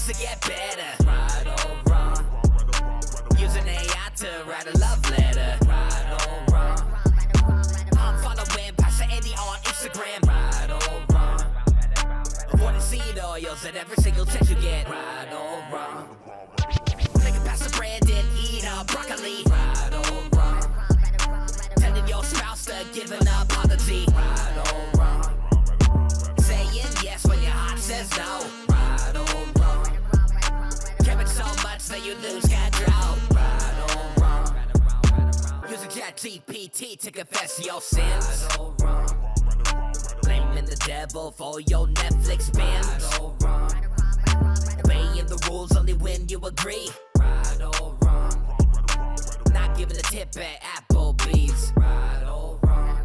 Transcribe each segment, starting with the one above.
to get better. Right or wrong. Using AI to write a love letter. Right or wrong. I'm following Pastor Andy on Instagram. Right or wrong. Avoiding seed oils at every single text you get. Right or wrong. Making Pastor Brandon eat broccoli. Right or wrong. Telling your spouse to giving up apology. Right or wrong. Saying yes when your heart says no. Right or wrong. Caring so much that you lose control. Right or wrong. Using ChatGPT to confess your sins. Right or wrong. Blaming the devil for your Netflix binge. Right or wrong. Obeying the rules only when you agree. Right or wrong. Not giving a tip at Applebee's. Right or wrong.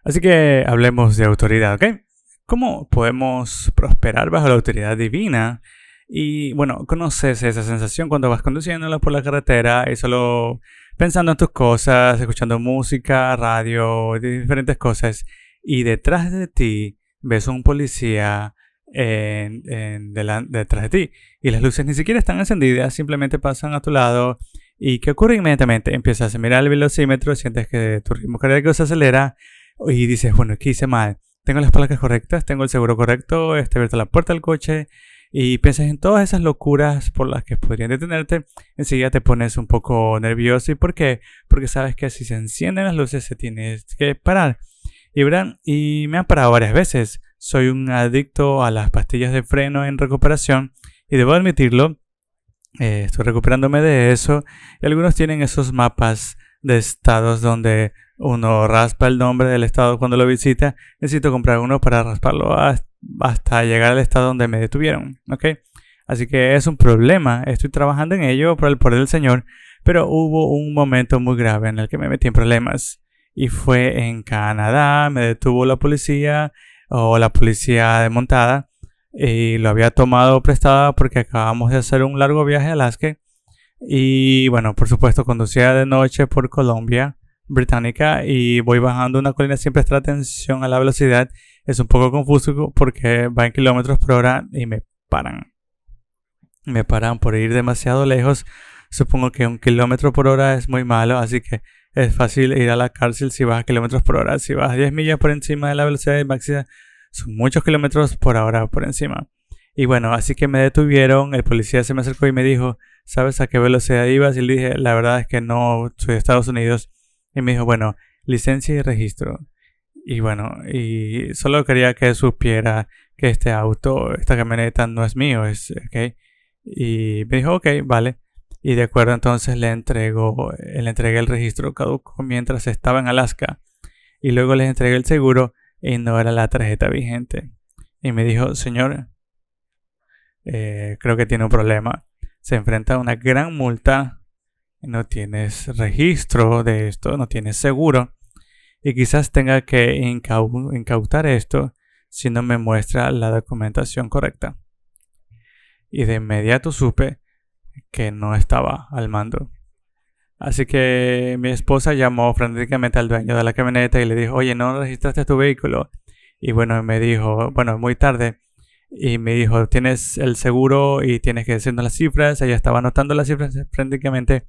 Así que hablemos de autoridad, ¿ok? ¿Cómo podemos prosperar bajo la autoridad divina? Y bueno, conoces esa sensación cuando vas conduciéndola por la carretera y solo pensando en tus cosas, escuchando música, radio, diferentes cosas, y detrás de ti ves un policía detrás de ti y las luces ni siquiera están encendidas, simplemente pasan a tu lado. ¿Y qué ocurre inmediatamente? Empiezas a mirar el velocímetro, sientes que tu ritmo cardíaco se acelera y dices, bueno, ¿qué hice mal? ¿Tengo las placas correctas? ¿Tengo el seguro correcto? ¿Está abierta la puerta del coche? Y piensas en todas esas locuras por las que podrían detenerte. Enseguida te pones un poco nervioso. ¿Y por qué? Porque sabes que si se encienden las luces se tienes que parar. Y verán, y me han parado varias veces. Soy un adicto a las pastillas de freno en recuperación. Y debo admitirlo, estoy recuperándome de eso. Y algunos tienen esos mapas de estados donde uno raspa el nombre del estado cuando lo visita. Necesito comprar uno para rasparlo hasta llegar al estado donde me detuvieron, ¿ok? Así que es un problema. Estoy trabajando en ello por el poder del Señor. Pero hubo un momento muy grave en el que me metí en problemas. Y fue en Canadá. Me detuvo la policía o la policía de montada. Y lo había tomado prestado porque acabamos de hacer un largo viaje a Alaska. Y bueno, por supuesto, conducía de noche por Colombia Británica y voy bajando una colina sin prestar atención a la velocidad. Es un poco confuso porque va en kilómetros por hora y me paran. Me paran por ir demasiado lejos. Supongo que 1 kilómetro por hora es muy malo, así que es fácil ir a la cárcel si vas a kilómetros por hora. Si vas a 10 millas por encima de la velocidad máxima, son muchos kilómetros por hora por encima. Y bueno, así que me detuvieron. El policía se me acercó y me dijo, ¿sabes a qué velocidad ibas? Y le dije, la verdad es que no, soy de Estados Unidos. Y me dijo, bueno, licencia y registro. Y bueno, y solo quería que supiera que este auto, esta camioneta no es mío, ¿ok? Y me dijo, ok, vale. Y de acuerdo, entonces le entregué el registro caduco mientras estaba en Alaska. Y luego les entregué el seguro y no era la tarjeta vigente. Y me dijo, señor, creo que tiene un problema. Se enfrenta a una gran multa. No tienes registro de esto, no tienes seguro. Y quizás tenga que incautar esto si no me muestra la documentación correcta. Y de inmediato supe que no estaba al mando. Así que mi esposa llamó frenéticamente al dueño de la camioneta y le dijo, oye, ¿no registraste tu vehículo? Y bueno, me dijo, bueno, muy tarde. Y me dijo, tienes el seguro y tienes que decirnos las cifras. Ella estaba anotando las cifras frenéticamente.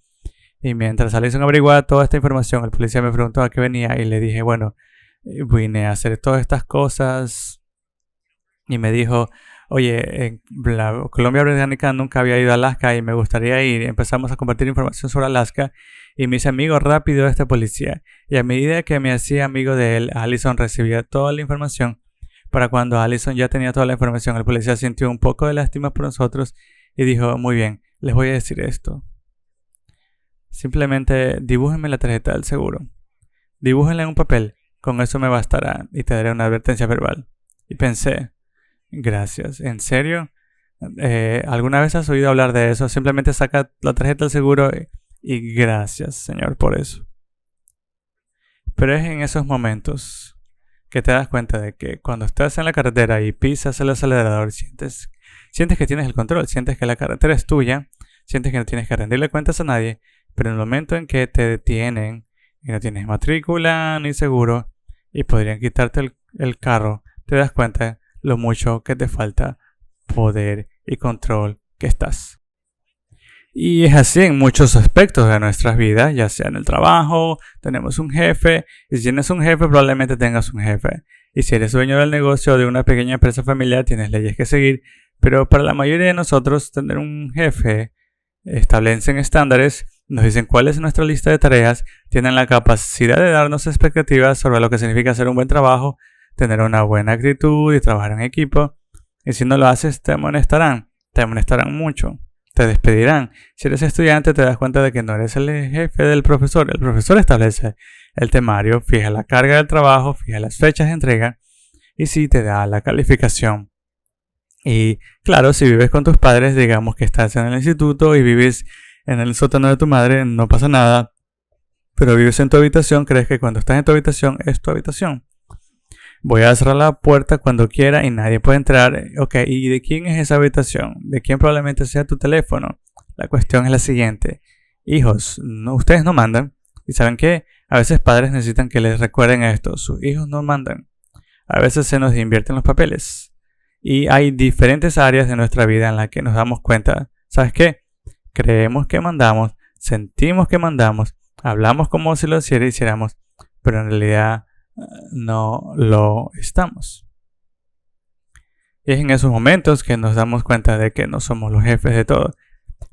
Y mientras Alison averiguaba toda esta información, el policía me preguntó a qué venía y le dije, bueno, vine a hacer todas estas cosas. Y me dijo, oye, en la Colombia Británica nunca había ido a Alaska y me gustaría ir. Empezamos a compartir información sobre Alaska y me hice amigo rápido de este policía. Y a medida que me hacía amigo de él, Alison recibía toda la información. Para cuando Alison ya tenía toda la información, el policía sintió un poco de lástima por nosotros y dijo, muy bien, les voy a decir esto. Simplemente dibújenme la tarjeta del seguro. Dibújenla en un papel. Con eso me bastará y te daré una advertencia verbal. Y pensé, gracias. ¿En serio? ¿Alguna vez has oído hablar de eso? Simplemente saca la tarjeta del seguro y gracias, Señor, por eso. Pero es en esos momentos que te das cuenta de que cuando estás en la carretera y pisas el acelerador, sientes que tienes el control, sientes que la carretera es tuya, sientes que no tienes que rendirle cuentas a nadie, pero en el momento en que te detienen y no tienes matrícula ni seguro y podrían quitarte el carro, te das cuenta lo mucho que te falta poder y control que estás. Y es así en muchos aspectos de nuestras vidas, ya sea en el trabajo, tenemos un jefe, y si tienes un jefe probablemente tengas un jefe. Y si eres dueño del negocio o de una pequeña empresa familiar, tienes leyes que seguir, pero para la mayoría de nosotros tener un jefe establecen estándares, nos dicen cuál es nuestra lista de tareas, tienen la capacidad de darnos expectativas sobre lo que significa hacer un buen trabajo, tener una buena actitud y trabajar en equipo. Y si no lo haces, te amonestarán mucho. Te despedirán. Si eres estudiante, te das cuenta de que no eres el jefe del profesor. El profesor establece el temario, fija la carga del trabajo, fija las fechas de entrega y sí te da la calificación. Y claro, si vives con tus padres, digamos que estás en el instituto y vives en el sótano de tu madre, no pasa nada. Pero vives en tu habitación, crees que cuando estás en tu habitación es tu habitación. Voy a cerrar la puerta cuando quiera y nadie puede entrar. Ok, ¿y de quién es esa habitación? ¿De quién probablemente sea tu teléfono? La cuestión es la siguiente. Hijos, ustedes no mandan. ¿Y saben qué? A veces padres necesitan que les recuerden esto. Sus hijos no mandan. A veces se nos invierten los papeles. Y hay diferentes áreas de nuestra vida en las que nos damos cuenta. ¿Sabes qué? Creemos que mandamos, sentimos que mandamos, hablamos como si lo hiciéramos, pero en realidad no lo estamos. Y es en esos momentos que nos damos cuenta de que no somos los jefes de todo.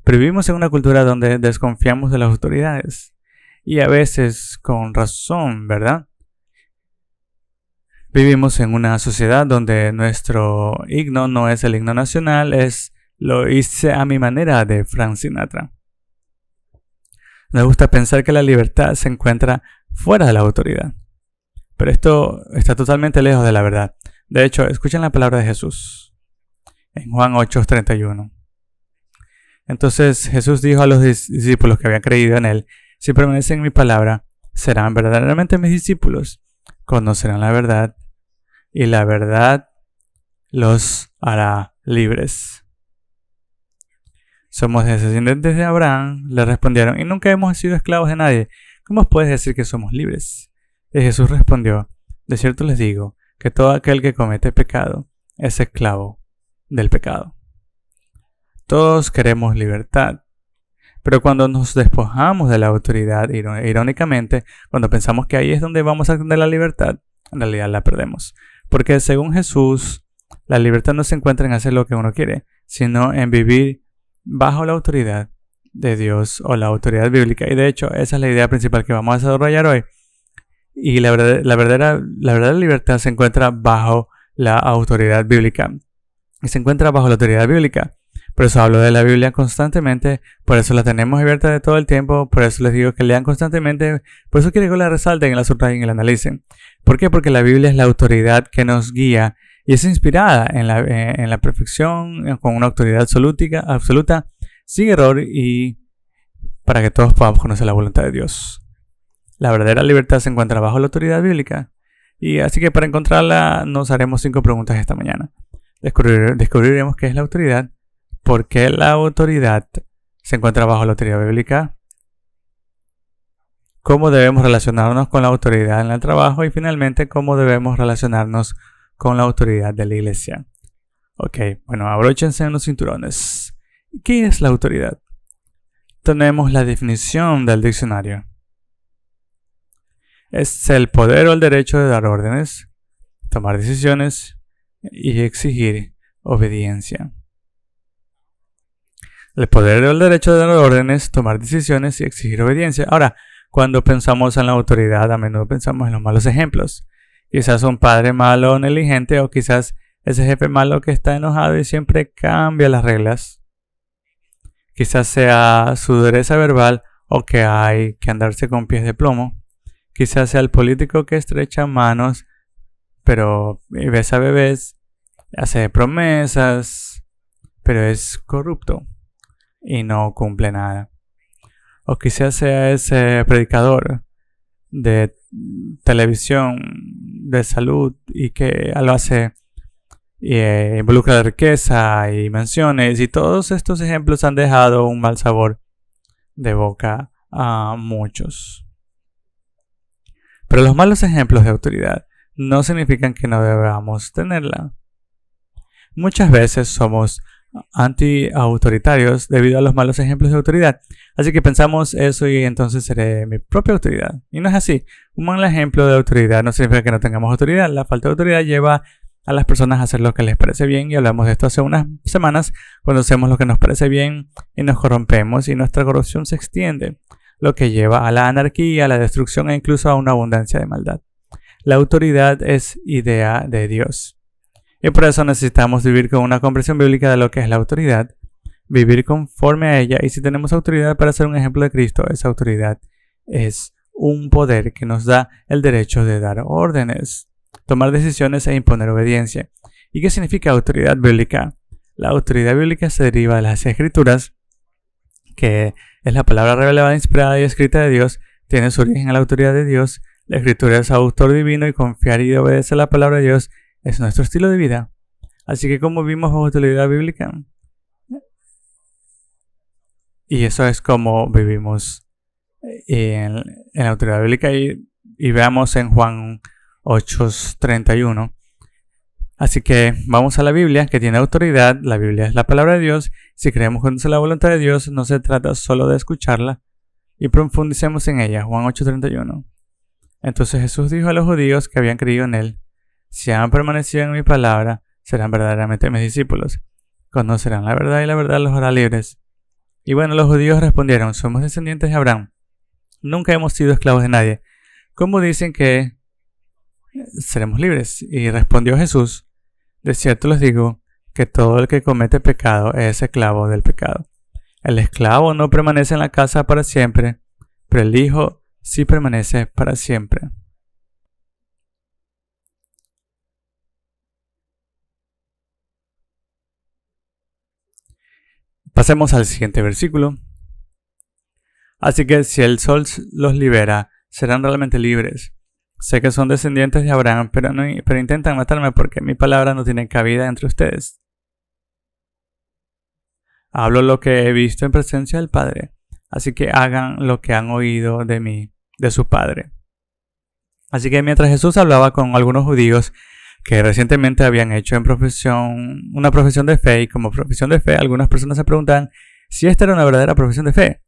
Pero vivimos en una cultura donde desconfiamos de las autoridades. Y a veces con razón, ¿verdad? Vivimos en una sociedad donde nuestro himno no es el himno nacional, es "Lo hice a mi manera" de Frank Sinatra. Nos gusta pensar que la libertad se encuentra fuera de la autoridad. Pero esto está totalmente lejos de la verdad. De hecho, escuchen la palabra de Jesús en Juan 8:31. Entonces Jesús dijo a los discípulos que habían creído en él: si permanecen en mi palabra, serán verdaderamente mis discípulos, conocerán la verdad y la verdad los hará libres. Somos descendientes de Abraham, le respondieron, y nunca hemos sido esclavos de nadie. ¿Cómo puedes decir que somos libres? Y Jesús respondió: de cierto les digo que todo aquel que comete pecado es esclavo del pecado. Todos queremos libertad, pero cuando nos despojamos de la autoridad, irónicamente, cuando pensamos que ahí es donde vamos a tener la libertad, en realidad la perdemos. Porque según Jesús, la libertad no se encuentra en hacer lo que uno quiere, sino en vivir bajo la autoridad de Dios o la autoridad bíblica. Y de hecho, esa es la idea principal que vamos a desarrollar hoy. Y la verdadera libertad se encuentra bajo la autoridad bíblica. Y se encuentra bajo la autoridad bíblica. Por eso hablo de la Biblia constantemente, por eso la tenemos abierta de todo el tiempo, por eso les digo que lean constantemente, por eso quiero que la resalten, la subrayen y la analicen. ¿Por qué? Porque la Biblia es la autoridad que nos guía y es inspirada en la perfección, con una autoridad absoluta, sin error y para que todos podamos conocer la voluntad de Dios. La verdadera libertad se encuentra bajo la autoridad bíblica. Y así que para encontrarla nos haremos 5 preguntas esta mañana. Descubriremos qué es la autoridad, por qué la autoridad se encuentra bajo la autoridad bíblica, cómo debemos relacionarnos con la autoridad en el trabajo y finalmente cómo debemos relacionarnos con la autoridad de la iglesia. Ok, bueno, abróchense en los cinturones. ¿Qué es la autoridad? Tenemos la definición del diccionario. Es el poder o el derecho de dar órdenes, tomar decisiones y exigir obediencia. El poder o el derecho de dar órdenes, tomar decisiones y exigir obediencia. Ahora, cuando pensamos en la autoridad, a menudo pensamos en los malos ejemplos. Quizás un padre malo o negligente, o quizás ese jefe malo que está enojado y siempre cambia las reglas. Quizás sea su dureza verbal o que hay que andarse con pies de plomo. Quizás sea el político que estrecha manos, pero besa bebés, hace promesas, pero es corrupto y no cumple nada. O quizás sea ese predicador de televisión, de salud, y que lo hace involucra la riqueza y mansiones, y todos estos ejemplos han dejado un mal sabor de boca a muchos. Pero los malos ejemplos de autoridad no significan que no debamos tenerla. Muchas veces somos anti-autoritarios debido a los malos ejemplos de autoridad. Así que pensamos eso y entonces seré mi propia autoridad. Y no es así. Un mal ejemplo de autoridad no significa que no tengamos autoridad. La falta de autoridad lleva a las personas a hacer lo que les parece bien, y hablamos de esto hace unas semanas, cuando hacemos lo que nos parece bien y nos corrompemos y nuestra corrupción se extiende, lo que lleva a la anarquía, a la destrucción e incluso a una abundancia de maldad. La autoridad es idea de Dios. Y por eso necesitamos vivir con una comprensión bíblica de lo que es la autoridad, vivir conforme a ella, y si tenemos autoridad para ser un ejemplo de Cristo, esa autoridad es un poder que nos da el derecho de dar órdenes, tomar decisiones e imponer obediencia. ¿Y qué significa autoridad bíblica? La autoridad bíblica se deriva de las Escrituras, que es la palabra revelada, inspirada y escrita de Dios, tiene su origen en la autoridad de Dios. La Escritura es autor divino y confiar y obedecer la palabra de Dios es nuestro estilo de vida. Así que, ¿cómo vivimos bajo autoridad bíblica? Y eso es como vivimos en la autoridad bíblica, y veamos en Juan 8:31. Así que vamos a la Biblia, que tiene autoridad. La Biblia es la palabra de Dios. Si creemos que es la voluntad de Dios, no se trata solo de escucharla, y profundicemos en ella. Juan 8:31. Entonces Jesús dijo a los judíos que habían creído en él: si han permanecido en mi palabra, serán verdaderamente mis discípulos. Conocerán la verdad y la verdad los hará libres. Y bueno, los judíos respondieron: somos descendientes de Abraham. Nunca hemos sido esclavos de nadie. ¿Cómo dicen que seremos libres? Y respondió Jesús: de cierto les digo que todo el que comete pecado es esclavo del pecado. El esclavo no permanece en la casa para siempre, pero el Hijo sí permanece para siempre. Pasemos al siguiente versículo. Así que si el sol los libera, serán realmente libres. Sé que son descendientes de Abraham, pero intentan matarme porque mi palabra no tiene cabida entre ustedes. Hablo lo que he visto en presencia del Padre, así que hagan lo que han oído de mí, de su Padre. Así que mientras Jesús hablaba con algunos judíos que recientemente habían hecho una profesión de fe, y como profesión de fe, algunas personas se preguntaban si esta era una verdadera profesión de fe.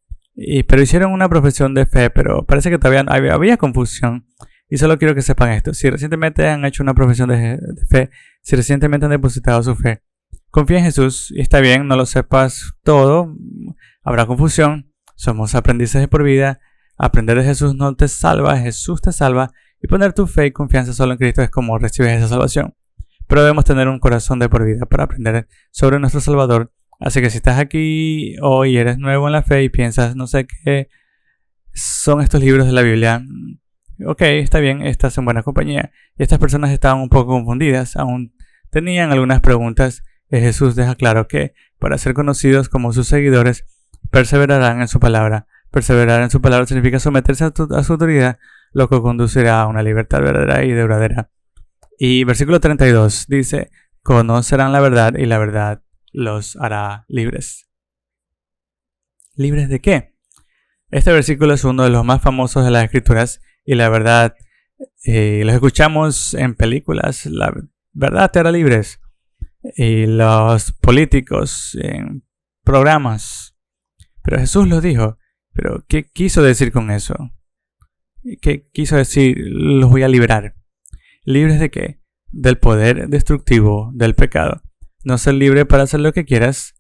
Pero hicieron una profesión de fe, pero parece que todavía había confusión. Y solo quiero que sepan esto: si recientemente han hecho una profesión de fe, si recientemente han depositado su fe, confía en Jesús, y está bien, no lo sepas todo, habrá confusión. Somos aprendices de por vida. Aprender de Jesús no te salva, Jesús te salva. Y poner tu fe y confianza solo en Cristo es como recibes esa salvación. Pero debemos tener un corazón de por vida para aprender sobre nuestro Salvador. Así que si estás aquí hoy y eres nuevo en la fe y piensas, no sé qué son estos libros de la Biblia, ok, está bien, estás en buena compañía. Y estas personas estaban un poco confundidas, aún tenían algunas preguntas. Jesús deja claro que para ser conocidos como sus seguidores, perseverarán en su palabra. Perseverar en su palabra significa someterse a su autoridad, lo que conducirá a una libertad verdadera y duradera. Y versículo 32 dice: conocerán la verdad y la verdad los hará libres. ¿Libres de qué? Este versículo es uno de los más famosos de las Escrituras, y la verdad, los escuchamos en películas. La verdad te hará libres. Y los políticos en programas. Pero Jesús lo dijo. ¿Pero qué quiso decir con eso? ¿Qué quiso decir? Los voy a liberar. ¿Libres de qué? Del poder destructivo del pecado. No ser libre para hacer lo que quieras.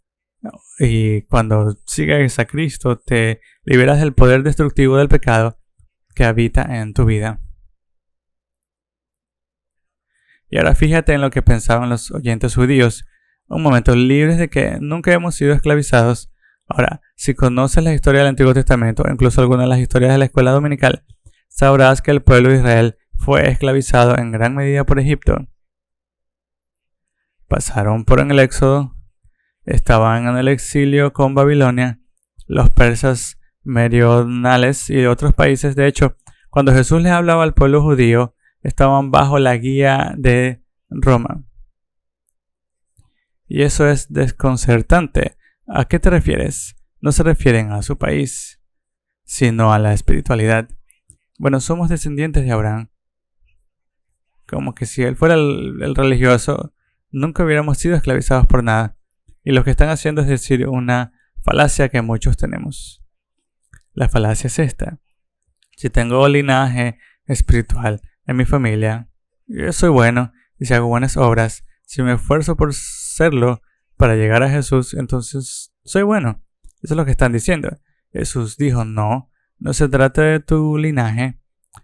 Y cuando sigues a Cristo, te liberas del poder destructivo del pecado que habita en tu vida. Y ahora fíjate en lo que pensaban los oyentes judíos. Un momento: libres de que nunca hemos sido esclavizados. Ahora, si conoces la historia del Antiguo Testamento, incluso algunas de las historias de la escuela dominical, sabrás que el pueblo de Israel fue esclavizado en gran medida por Egipto. Pasaron por el Éxodo, estaban en el exilio con Babilonia, los persas meridionales y otros países. De hecho, cuando Jesús les hablaba al pueblo judío, estaban bajo la guía de Roma. Y eso es desconcertante. ¿A qué te refieres? No se refieren a su país. sino a la espiritualidad. Bueno, somos descendientes de Abraham. Como que si él fuera el religioso, nunca hubiéramos sido esclavizados por nada. Y lo que están haciendo es decir una falacia que muchos tenemos. La falacia es esta. Si tengo linaje espiritual en mi familia, yo soy bueno, y si hago buenas obras, si me esfuerzo por serlo para llegar a Jesús, entonces soy bueno. Eso es lo que están diciendo. Jesús dijo, no se trata de tu linaje,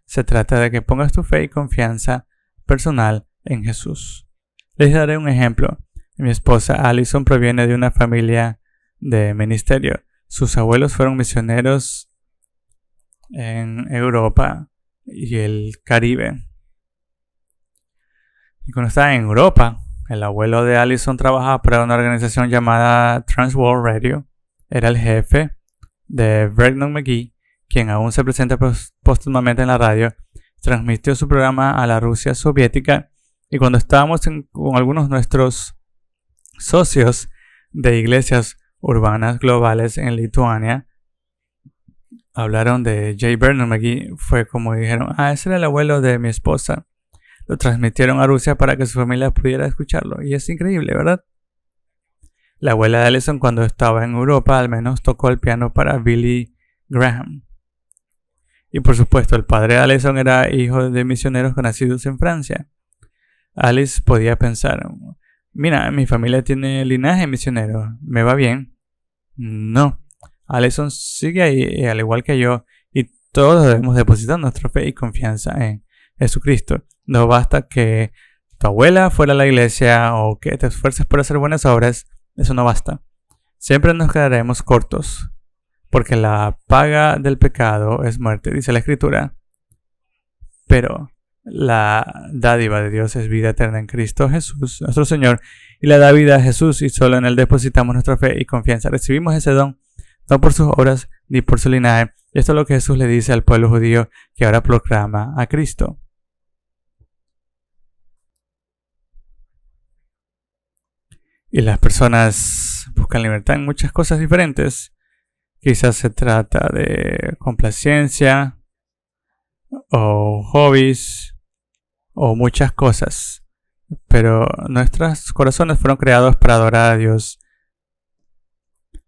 se trata de que pongas tu fe y confianza personal en Jesús. Les daré un ejemplo. Mi esposa Allison proviene de una familia de ministerio. Sus abuelos fueron misioneros en Europa y el Caribe. Y cuando estaba en Europa, el abuelo de Allison trabajaba para una organización llamada Trans World Radio. Era el jefe de Vernon McGee, quien aún se presenta póstumamente en la radio. Transmitió su programa a la Rusia soviética, y cuando estábamos con algunos de nuestros socios de iglesias urbanas globales en Lituania, hablaron de J. Vernon McGee. Fue como dijeron, ese era el abuelo de mi esposa. Lo transmitieron a Rusia para que su familia pudiera escucharlo, y es increíble, ¿verdad? La abuela de Allison, cuando estaba en Europa, al menos tocó el piano para Billy Graham. Y por supuesto, el padre de Allison era hijo de misioneros nacidos en Francia. Alice podía pensar, mira, mi familia tiene linaje misionero, ¿me va bien? No, Allison sigue ahí, al igual que yo, y todos debemos depositar nuestra fe y confianza en Jesucristo. No basta que tu abuela fuera a la iglesia o que te esfuerces por hacer buenas obras, eso no basta. Siempre nos quedaremos cortos, porque la paga del pecado es muerte, dice la Escritura. Pero la dádiva de Dios es vida eterna en Cristo Jesús, nuestro Señor, y la da vida a Jesús, y solo en Él depositamos nuestra fe y confianza. Recibimos ese don, no por sus obras ni por su linaje. Y esto es lo que Jesús le dice al pueblo judío que ahora proclama a Cristo. Y las personas buscan libertad en muchas cosas diferentes. Quizás se trata de complacencia, o hobbies, o muchas cosas. Pero nuestros corazones fueron creados para adorar a Dios.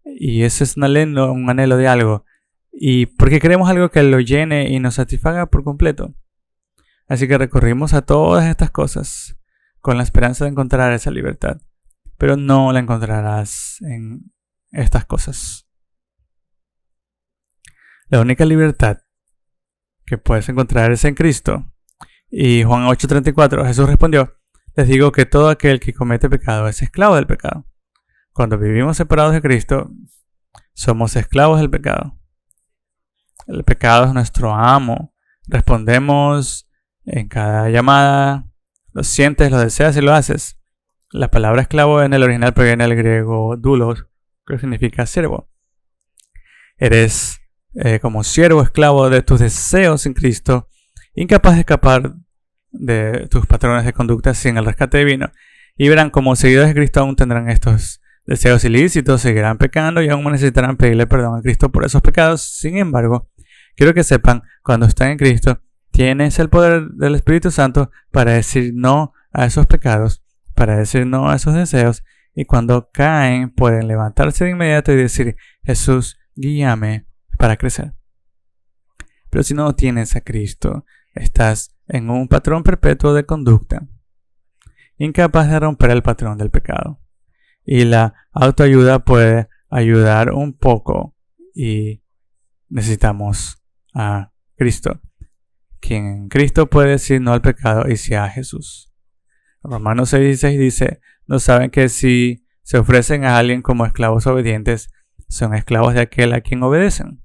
Y ese es un anhelo de algo. Y porque queremos algo que lo llene y nos satisfaga por completo. Así que recurrimos a todas estas cosas con la esperanza de encontrar esa libertad. Pero no la encontrarás en estas cosas. La única libertad que puedes encontrar es en Cristo. Y Juan 8:34, Jesús respondió, les digo que todo aquel que comete pecado es esclavo del pecado. Cuando vivimos separados de Cristo, somos esclavos del pecado. El pecado es nuestro amo. Respondemos en cada llamada, lo sientes, lo deseas y lo haces. La palabra esclavo en el original proviene del griego doulos, que significa siervo. Eres como siervo esclavo de tus deseos en Cristo, incapaz de escapar de tus patrones de conducta sin el rescate divino. Y verán, como seguidores de Cristo aún tendrán estos deseos ilícitos, seguirán pecando y aún necesitarán pedirle perdón a Cristo por esos pecados. Sin embargo, quiero que sepan, cuando están en Cristo, tienes el poder del Espíritu Santo para decir no a esos pecados, para decir no a esos deseos, y cuando caen pueden levantarse de inmediato y decir, Jesús, guíame para crecer. Pero si no tienes a Cristo, estás en un patrón perpetuo de conducta, incapaz de romper el patrón del pecado. Y la autoayuda puede ayudar un poco, y necesitamos a Cristo, quien en Cristo puede decir no al pecado y sí a Jesús. Romanos 6:16 dice, ¿no saben que si se ofrecen a alguien como esclavos obedientes, son esclavos de aquel a quien obedecen?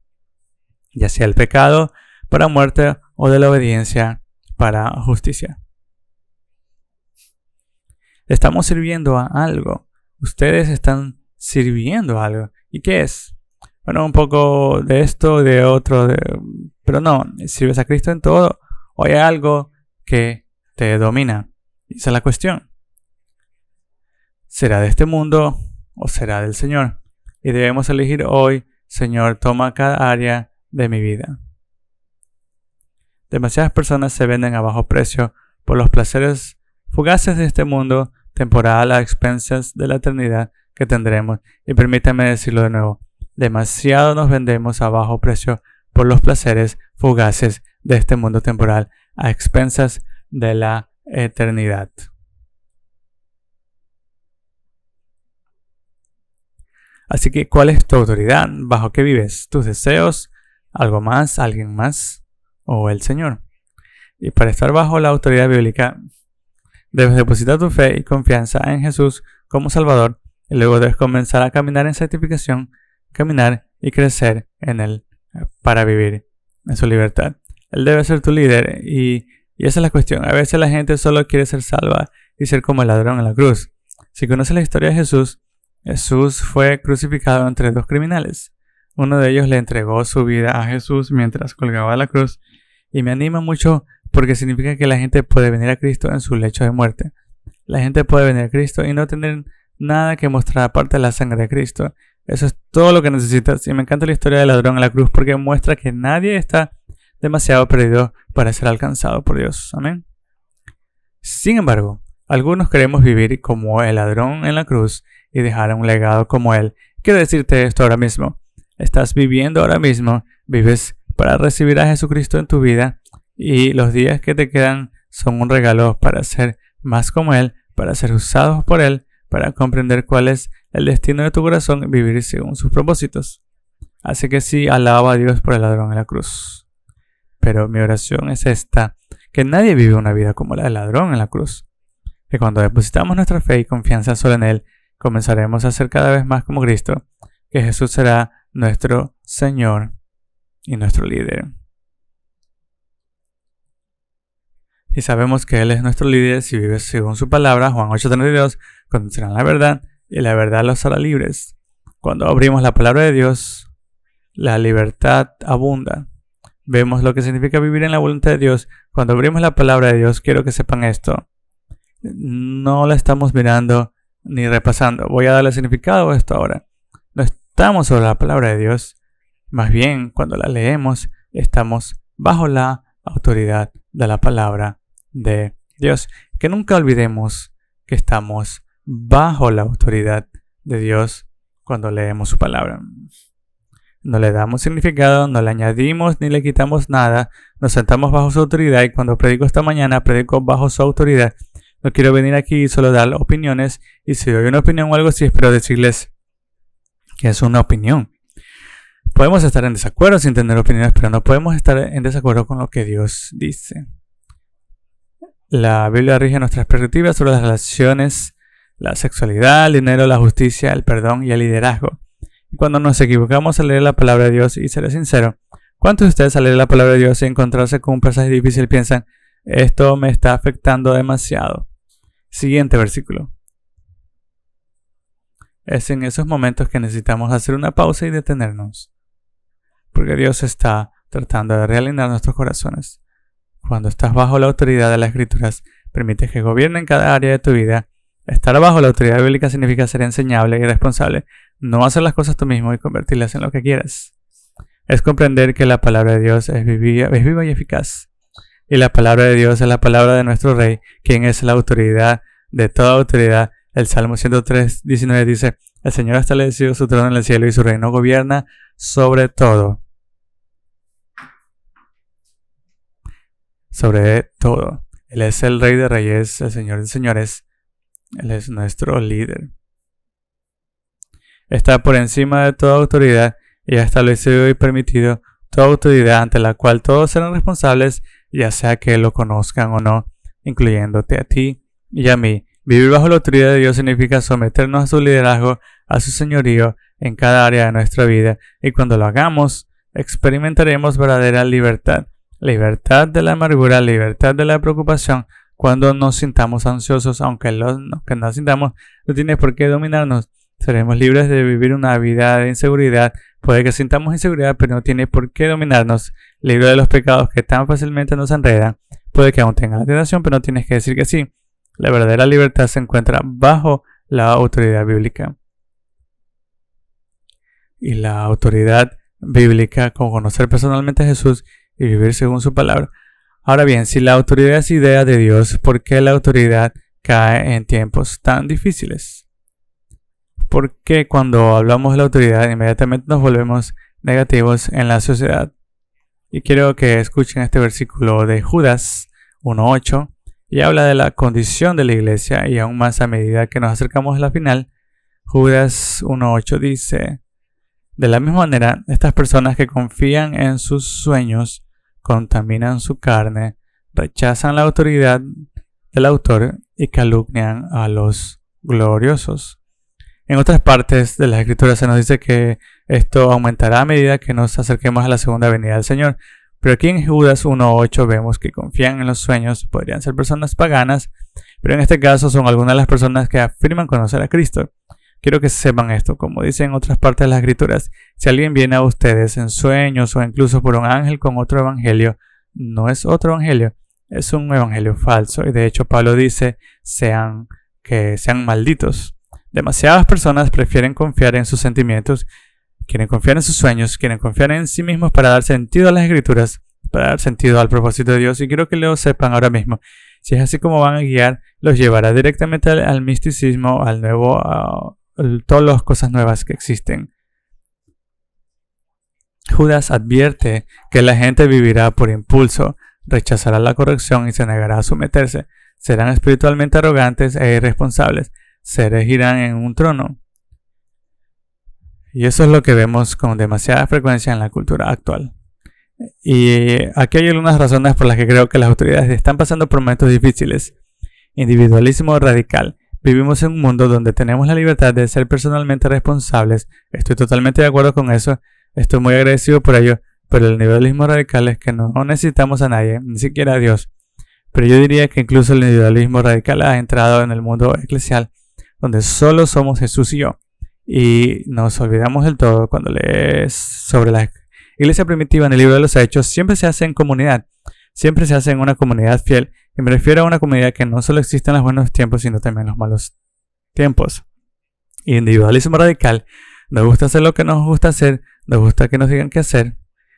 Ya sea el pecado para muerte o de la obediencia para justicia. Estamos sirviendo a algo. Ustedes están sirviendo a algo. ¿Y qué es? Bueno, un poco de esto, de otro, pero no, sirves a Cristo en todo o hay algo que te domina. Esa es la cuestión. ¿Será de este mundo o será del Señor? Y debemos elegir hoy, Señor, toma cada área de mi vida. Demasiadas personas se venden a bajo precio por los placeres fugaces de este mundo temporal a expensas de la eternidad que tendremos. Y permítanme decirlo de nuevo, demasiado nos vendemos a bajo precio por los placeres fugaces de este mundo temporal a expensas de la eternidad. Así que, ¿cuál es tu autoridad? ¿Bajo qué vives? ¿Tus deseos? ¿Algo más? ¿Alguien más? ¿O el Señor? Y para estar bajo la autoridad bíblica, debes depositar tu fe y confianza en Jesús como Salvador, y luego debes comenzar a caminar en santificación, caminar y crecer en Él para vivir en su libertad. Él debe ser tu líder y esa es la cuestión. A veces la gente solo quiere ser salva y ser como el ladrón en la cruz. Si conoces la historia de Jesús, Jesús fue crucificado entre dos criminales. Uno de ellos le entregó su vida a Jesús mientras colgaba la cruz, y me anima mucho porque significa que la gente puede venir a Cristo en su lecho de muerte. La gente puede venir a Cristo y no tener nada que mostrar aparte de la sangre de Cristo. Eso es todo lo que necesitas. Y me encanta la historia del ladrón en la cruz porque muestra que nadie está demasiado perdido para ser alcanzado por Dios. Amén. Sin embargo, algunos queremos vivir como el ladrón en la cruz y dejar un legado como él. Quiero decirte esto ahora mismo. Estás viviendo ahora mismo, vives para recibir a Jesucristo en tu vida, y los días que te quedan son un regalo para ser más como Él, para ser usados por Él, para comprender cuál es el destino de tu corazón y vivir según sus propósitos. Así que sí, alaba a Dios por el ladrón en la cruz. Pero mi oración es esta, que nadie vive una vida como la del ladrón en la cruz. Que cuando depositamos nuestra fe y confianza solo en Él, comenzaremos a ser cada vez más como Cristo, que Jesús será nuestro Señor y nuestro líder. Y sabemos que Él es nuestro líder si vives según su palabra. Juan 8:32, conocerán la verdad y la verdad los hará libres. Cuando abrimos la palabra de Dios, la libertad abunda. Vemos lo que significa vivir en la voluntad de Dios. Cuando abrimos la palabra de Dios, quiero que sepan esto. No la estamos mirando ni repasando. Voy a darle significado a esto ahora. No estamos sobre la palabra de Dios. Más bien, cuando la leemos, estamos bajo la autoridad de la palabra de Dios. Que nunca olvidemos que estamos bajo la autoridad de Dios cuando leemos su palabra. No le damos significado, no le añadimos ni le quitamos nada. Nos sentamos bajo su autoridad, y cuando predico esta mañana, predico bajo su autoridad. No quiero venir aquí y solo dar opiniones, y si doy una opinión o algo así, espero decirles que es una opinión. Podemos estar en desacuerdo sin tener opiniones, pero no podemos estar en desacuerdo con lo que Dios dice. La Biblia rige nuestras perspectivas sobre las relaciones, la sexualidad, el dinero, la justicia, el perdón y el liderazgo. Y cuando nos equivocamos al leer la palabra de Dios, y seré sincero, ¿cuántos de ustedes al leer la palabra de Dios y encontrarse con un pasaje difícil piensan, esto me está afectando demasiado? Siguiente versículo. Es en esos momentos que necesitamos hacer una pausa y detenernos, porque Dios está tratando de realinear nuestros corazones. Cuando estás bajo la autoridad de las Escrituras, permite que gobiernen cada área de tu vida. Estar bajo la autoridad bíblica significa ser enseñable y responsable, no hacer las cosas tú mismo y convertirlas en lo que quieras. Es comprender que la palabra de Dios es viva y eficaz. Y la palabra de Dios es la palabra de nuestro Rey, quien es la autoridad de toda autoridad. El Salmo 103:19 dice, el Señor ha establecido su trono en el cielo y su reino gobierna sobre todo. Sobre todo. Él es el Rey de Reyes, el Señor de Señores. Él es nuestro líder. Está por encima de toda autoridad y ha establecido y permitido toda autoridad ante la cual todos serán responsables, ya sea que lo conozcan o no, incluyéndote a ti y a mí. Vivir bajo la autoridad de Dios significa someternos a su liderazgo, a su señorío en cada área de nuestra vida, y cuando lo hagamos, experimentaremos verdadera libertad. Libertad de la amargura, libertad de la preocupación. Cuando nos sintamos ansiosos, aunque no sintamos, no tiene por qué dominarnos. Seremos libres de vivir una vida de inseguridad. Puede que sintamos inseguridad, pero no tiene por qué dominarnos. Libre de los pecados que tan fácilmente nos enredan. Puede que aún tengas la tentación, pero no tienes que decir que sí. La verdadera libertad se encuentra bajo la autoridad bíblica. Y la autoridad bíblica, como conocer personalmente a Jesús y vivir según su palabra. Ahora bien, si la autoridad es idea de Dios, ¿por qué la autoridad cae en tiempos tan difíciles? ¿Por qué cuando hablamos de la autoridad inmediatamente nos volvemos negativos en la sociedad? Y quiero que escuchen este versículo de Judas 1:8 y habla de la condición de la iglesia, y aún más a medida que nos acercamos a la final. Judas 1:8 dice: de la misma manera, estas personas que confían en sus sueños contaminan su carne, rechazan la autoridad del autor y calumnian a los gloriosos. En otras partes de las Escrituras se nos dice que esto aumentará a medida que nos acerquemos a la segunda venida del Señor. Pero aquí en Judas 1:8 vemos que confían en los sueños. Podrían ser personas paganas, pero en este caso son algunas de las personas que afirman conocer a Cristo. Quiero que sepan esto, como dice en otras partes de las Escrituras: si alguien viene a ustedes en sueños o incluso por un ángel con otro evangelio, no es otro evangelio, es un evangelio falso. Y de hecho Pablo dice que sean malditos. Demasiadas personas prefieren confiar en sus sentimientos, quieren confiar en sus sueños, quieren confiar en sí mismos para dar sentido a las Escrituras, para dar sentido al propósito de Dios. Y quiero que lo sepan ahora mismo. Si es así como van a guiar, los llevará directamente al misticismo, al nuevo, todas las cosas nuevas que existen. Judas advierte que la gente vivirá por impulso, rechazará la corrección y se negará a someterse. Serán espiritualmente arrogantes e irresponsables. Se erigirán en un trono. Y eso es lo que vemos con demasiada frecuencia en la cultura actual. Y aquí hay algunas razones por las que creo que las autoridades están pasando por momentos difíciles. Individualismo radical. Vivimos en un mundo donde tenemos la libertad de ser personalmente responsables. Estoy totalmente de acuerdo con eso. Estoy muy agradecido por ello. Pero el individualismo radical es que no necesitamos a nadie, ni siquiera a Dios. Pero yo diría que incluso el individualismo radical ha entrado en el mundo eclesial, donde solo somos Jesús y yo. Y nos olvidamos del todo cuando lees sobre la iglesia primitiva en el libro de los Hechos. Siempre se hace en comunidad. Siempre se hace en una comunidad fiel. Y me refiero a una comunidad que no solo existe en los buenos tiempos, sino también en los malos tiempos. Y individualismo radical. Nos gusta hacer lo que nos gusta hacer. Nos gusta que nos digan qué hacer.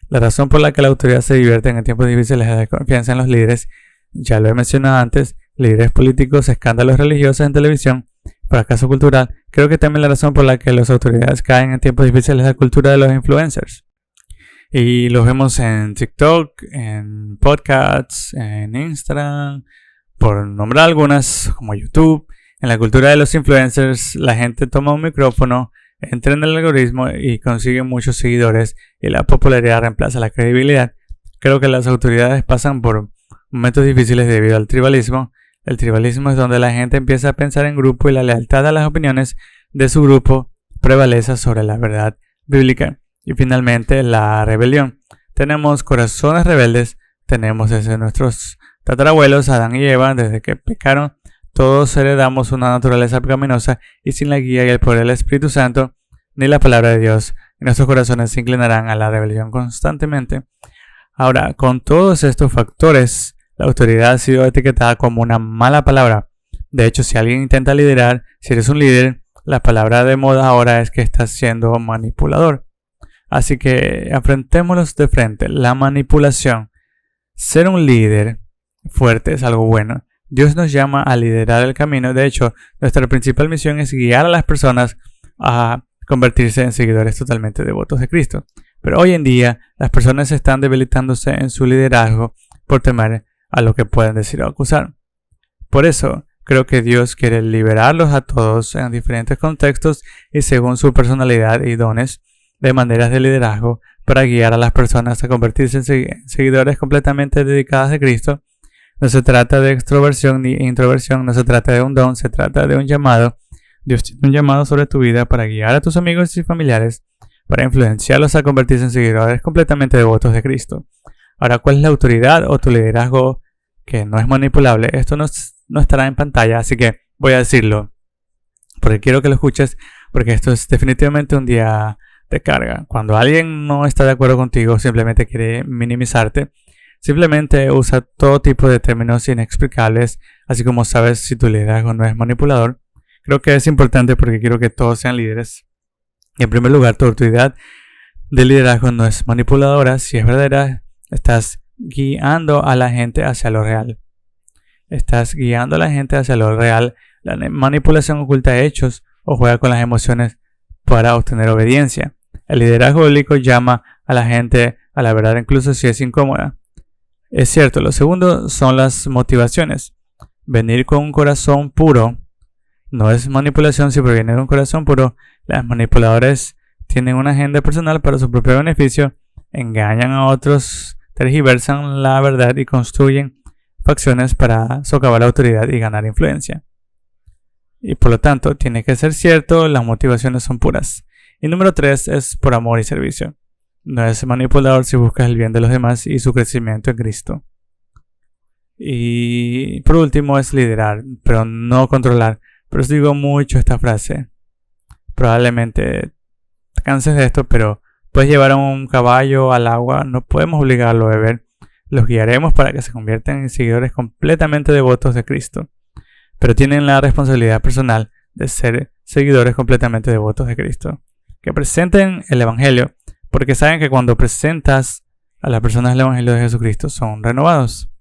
La razón por la que la autoridad se divierte en tiempos difíciles es la desconfianza en los líderes. Ya lo he mencionado antes. Líderes políticos, escándalos religiosos en televisión, fracaso cultural. Creo que también la razón por la que las autoridades caen en tiempos difíciles es la cultura de los influencers. Y los vemos en TikTok, en podcasts, en Instagram, por nombrar algunas, como YouTube. En la cultura de los influencers, la gente toma un micrófono, entra en el algoritmo y consigue muchos seguidores, y la popularidad reemplaza la credibilidad. Creo que las autoridades pasan por momentos difíciles debido al tribalismo. El tribalismo es donde la gente empieza a pensar en grupo y la lealtad a las opiniones de su grupo prevalece sobre la verdad bíblica. Y finalmente, la rebelión. Tenemos corazones rebeldes, tenemos desde nuestros tatarabuelos Adán y Eva, desde que pecaron, todos heredamos una naturaleza pecaminosa, y sin la guía y el poder del Espíritu Santo, ni la palabra de Dios, nuestros corazones se inclinarán a la rebelión constantemente. Ahora, con todos estos factores, la autoridad ha sido etiquetada como una mala palabra. De hecho, si alguien intenta liderar, si eres un líder, la palabra de moda ahora es que estás siendo manipulador. Así que enfrentémoslos de frente. La manipulación. Ser un líder fuerte es algo bueno. Dios nos llama a liderar el camino. De hecho, nuestra principal misión es guiar a las personas a convertirse en seguidores totalmente devotos de Cristo. Pero hoy en día, las personas están debilitándose en su liderazgo por temer a lo que pueden decir o acusar. Por eso, creo que Dios quiere liberarlos a todos en diferentes contextos y según su personalidad y dones de maneras de liderazgo para guiar a las personas a convertirse en seguidores completamente dedicadas a Cristo. No se trata de extroversión ni introversión, no se trata de un don, se trata de un llamado. Dios tiene un llamado sobre tu vida para guiar a tus amigos y familiares, para influenciarlos a convertirse en seguidores completamente devotos de Cristo. Ahora, ¿cuál es la autoridad o tu liderazgo que no es manipulable? Esto no estará en pantalla, así que voy a decirlo, porque quiero que lo escuches, porque esto es definitivamente un día de carga. Cuando alguien no está de acuerdo contigo, simplemente quiere minimizarte, simplemente usa todo tipo de términos inexplicables, así como sabes si tu liderazgo no es manipulador. Creo que es importante porque quiero que todos sean líderes. Y en primer lugar, tu autoridad de liderazgo no es manipuladora. Si es verdadera, estás guiando a la gente hacia lo real. Estás guiando a la gente hacia lo real. La manipulación oculta hechos o juega con las emociones para obtener obediencia. El liderazgo bíblico llama a la gente a la verdad incluso si es incómoda. Es cierto, lo segundo son las motivaciones. Venir con un corazón puro no es manipulación si proviene de un corazón puro. Los manipuladores tienen una agenda personal para su propio beneficio, engañan a otros, tergiversan la verdad y construyen facciones para socavar la autoridad y ganar influencia. Y por lo tanto, tiene que ser cierto, las motivaciones son puras. Y número 3 es por amor y servicio. No es manipulador si buscas el bien de los demás y su crecimiento en Cristo. Y por último es liderar, pero no controlar. Pero os digo mucho esta frase. Probablemente te canses de esto, pero puedes llevar a un caballo al agua, no podemos obligarlo a beber. Los guiaremos para que se conviertan en seguidores completamente devotos de Cristo. Pero tienen la responsabilidad personal de ser seguidores completamente devotos de Cristo. Que presenten el Evangelio, porque saben que cuando presentas a las personas el Evangelio de Jesucristo son renovados.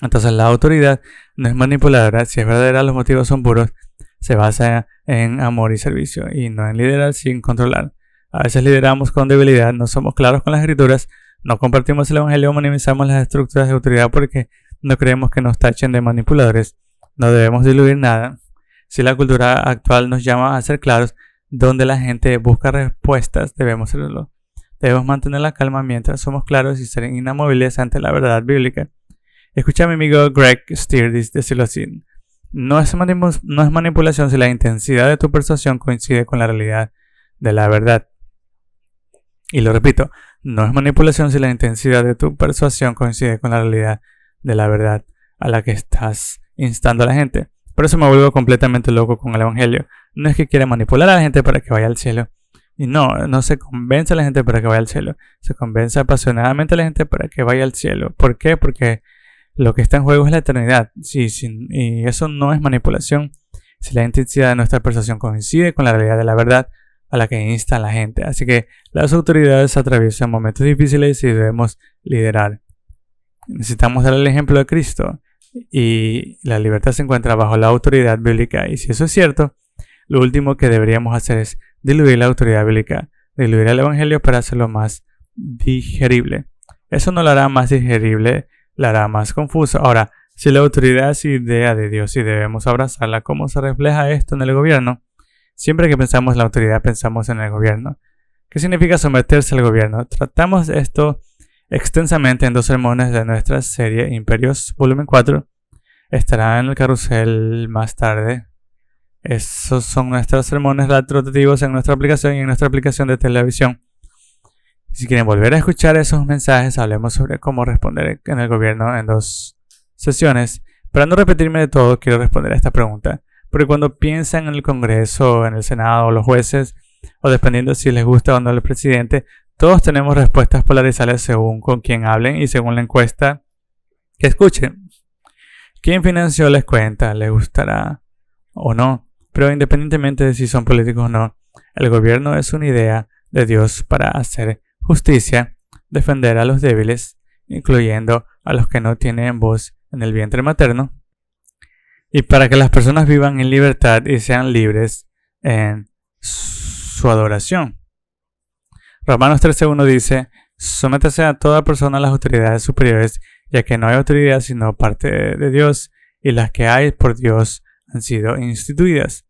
Entonces la autoridad no es manipuladora, si es verdadera, los motivos son puros, se basa en amor y servicio y no en liderar sin controlar. A veces lideramos con debilidad, no somos claros con las escrituras, no compartimos el Evangelio, minimizamos las estructuras de autoridad porque no creemos que nos tachen de manipuladores. No debemos diluir nada. Si la cultura actual nos llama a ser claros, donde la gente busca respuestas, debemos serlo. Debemos mantener la calma mientras somos claros y ser inamovibles ante la verdad bíblica. Escucha a mi amigo Greg Stier decirlo así. No es manipulación si la intensidad de tu persuasión coincide con la realidad de la verdad. Y lo repito, no es manipulación si la intensidad de tu persuasión coincide con la realidad de la verdad a la que estás instando a la gente. Por eso me vuelvo completamente loco con el Evangelio. No es que quiera manipular a la gente para que vaya al cielo. Y no se convence a la gente para que vaya al cielo. Se convence apasionadamente a la gente para que vaya al cielo. ¿Por qué? Porque lo que está en juego es la eternidad. Y eso no es manipulación. Si la intensidad de nuestra persuasión coincide con la realidad de la verdad a la que insta a la gente. Así que las autoridades atraviesan momentos difíciles y debemos liderar. Necesitamos dar el ejemplo de Cristo. Y la libertad se encuentra bajo la autoridad bíblica. Y si eso es cierto, lo último que deberíamos hacer es diluir la autoridad bíblica, diluir el Evangelio para hacerlo más digerible. Eso no lo hará más digerible, lo hará más confuso. Ahora, si la autoridad es idea de Dios y debemos abrazarla, ¿cómo se refleja esto en el gobierno? Siempre que pensamos en la autoridad, pensamos en el gobierno. ¿Qué significa someterse al gobierno? Tratamos esto extensamente en 2 sermones de nuestra serie Imperios, volumen 4. Estará en el carrusel más tarde. Esos son nuestros sermones rotativos en nuestra aplicación y en nuestra aplicación de televisión. Si quieren volver a escuchar esos mensajes, hablemos sobre cómo responder en el gobierno en 2 sesiones. Para no repetirme de todo, quiero responder a esta pregunta. Porque cuando piensan en el Congreso, en el Senado o los jueces, o dependiendo si les gusta o no el presidente, todos tenemos respuestas polarizadas según con quién hablen y según la encuesta que escuchen. ¿Quién financió la cuenta? ¿Les gustará o no? Pero independientemente de si son políticos o no, el gobierno es una idea de Dios para hacer justicia, defender a los débiles, incluyendo a los que no tienen voz en el vientre materno, y para que las personas vivan en libertad y sean libres en su adoración. Romanos 13:1 dice: sométase a toda persona a las autoridades superiores, ya que no hay autoridad sino parte de Dios, y las que hay por Dios han sido instituidas.